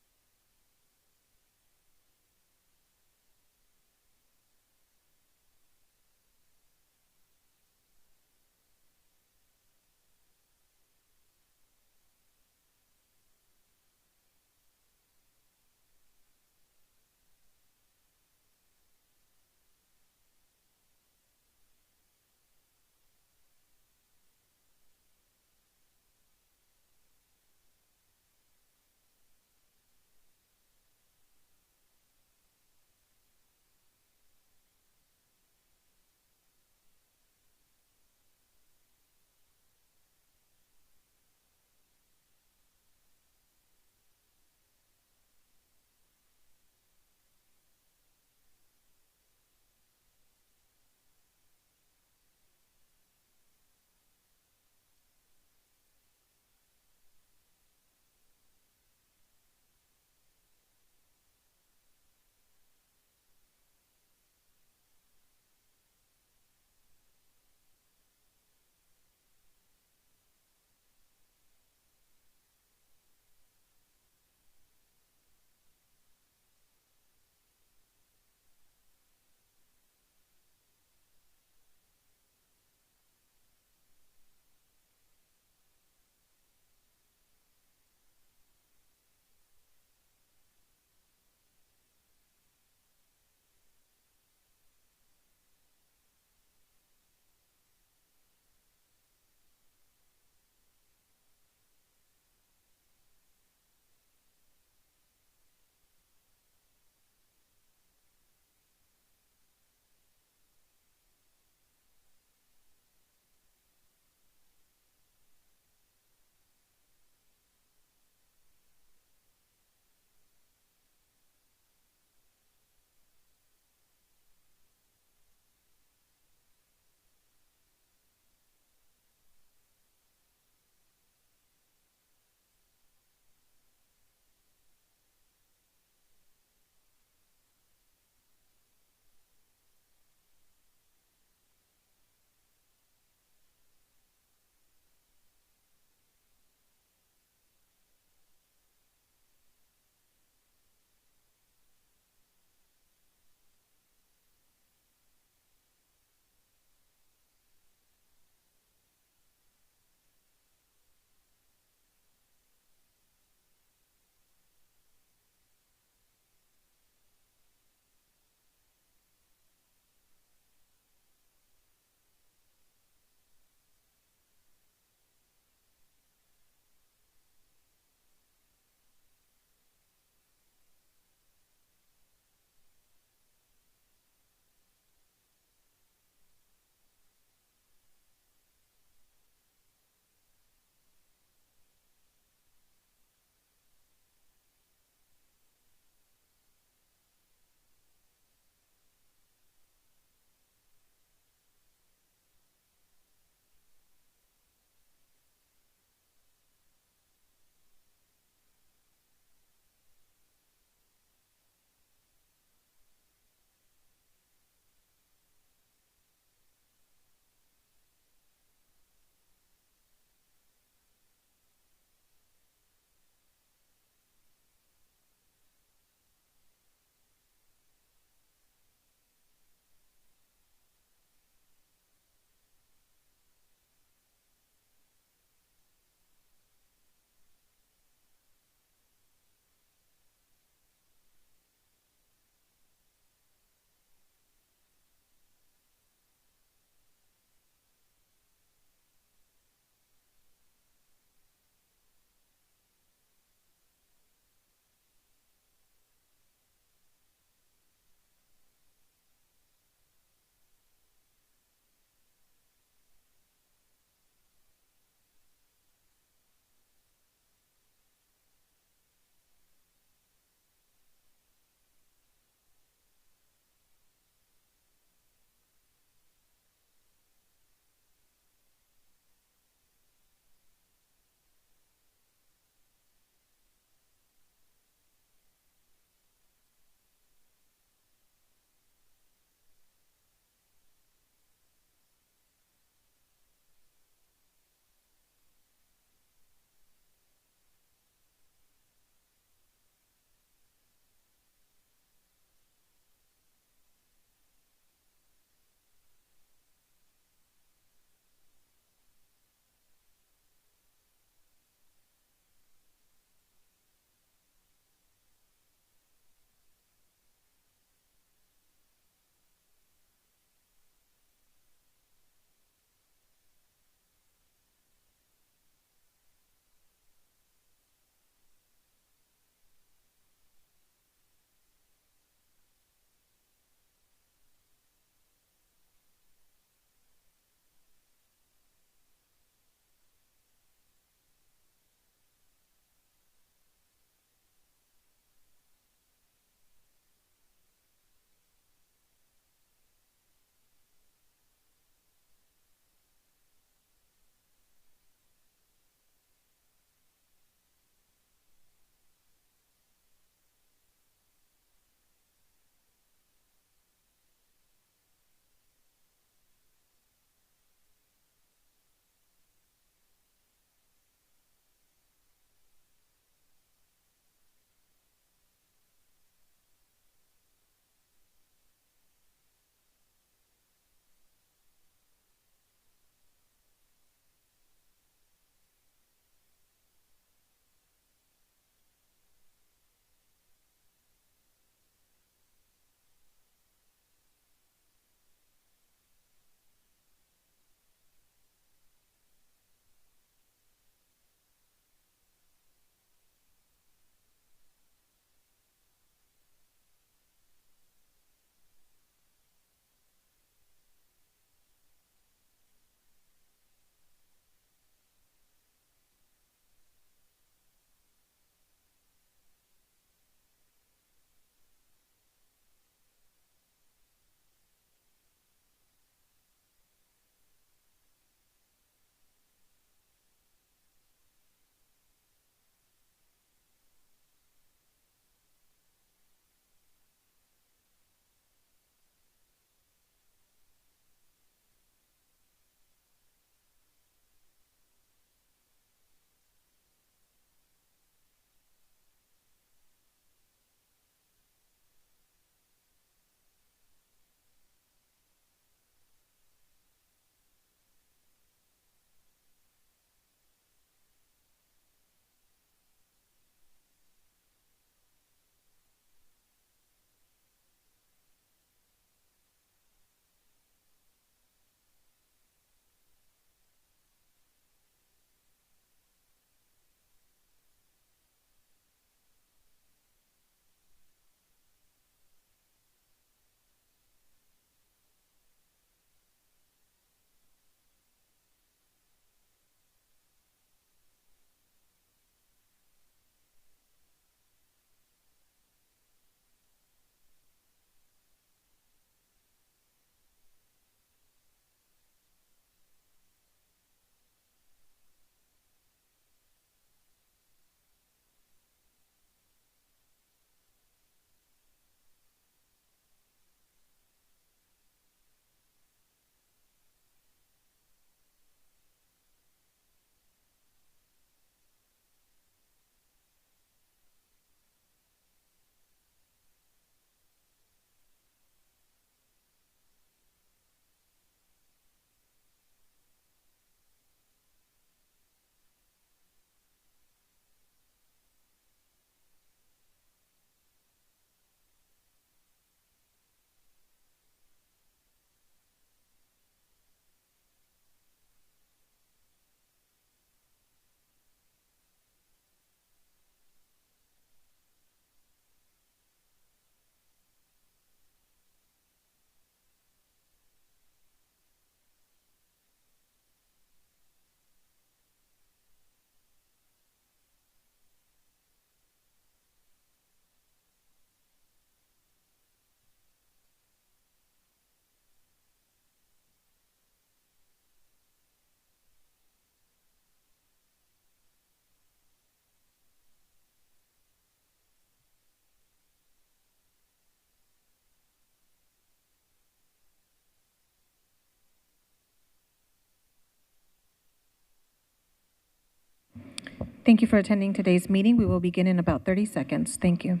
B: Thank you for attending today's meeting. We will begin in about 30 seconds. Thank you.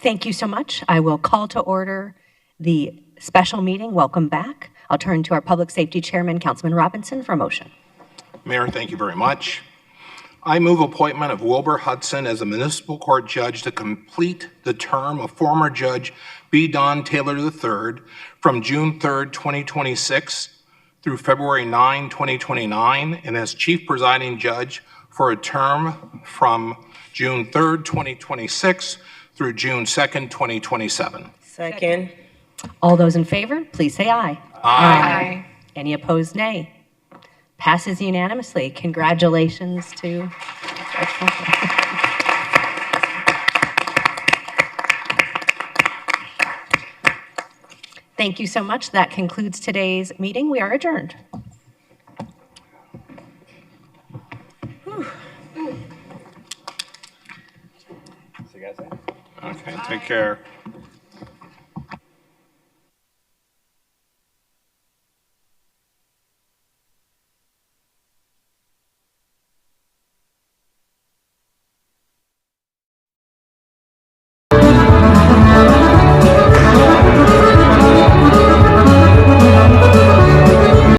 N: Thank you so much. I will call to order the special meeting. Welcome back. I'll turn to our Public Safety Chairman, Councilman Robinson, for a motion.
A: Mayor, thank you very much. I move appointment of Wilbur Hudson as a municipal court judge to complete the term of former Judge B. Don Taylor III from June 3rd, 2026 through February 9, 2029, and as chief presiding judge for a term from June 3rd, 2026 through June 2nd, 2027.
Q: Second.
N: All those in favor, please say aye.
A: Aye.
N: Any opposed, nay. Passes unanimously. Congratulations to Judge Hudson. Thank you so much. That concludes today's meeting. We are adjourned.
A: Okay, take care.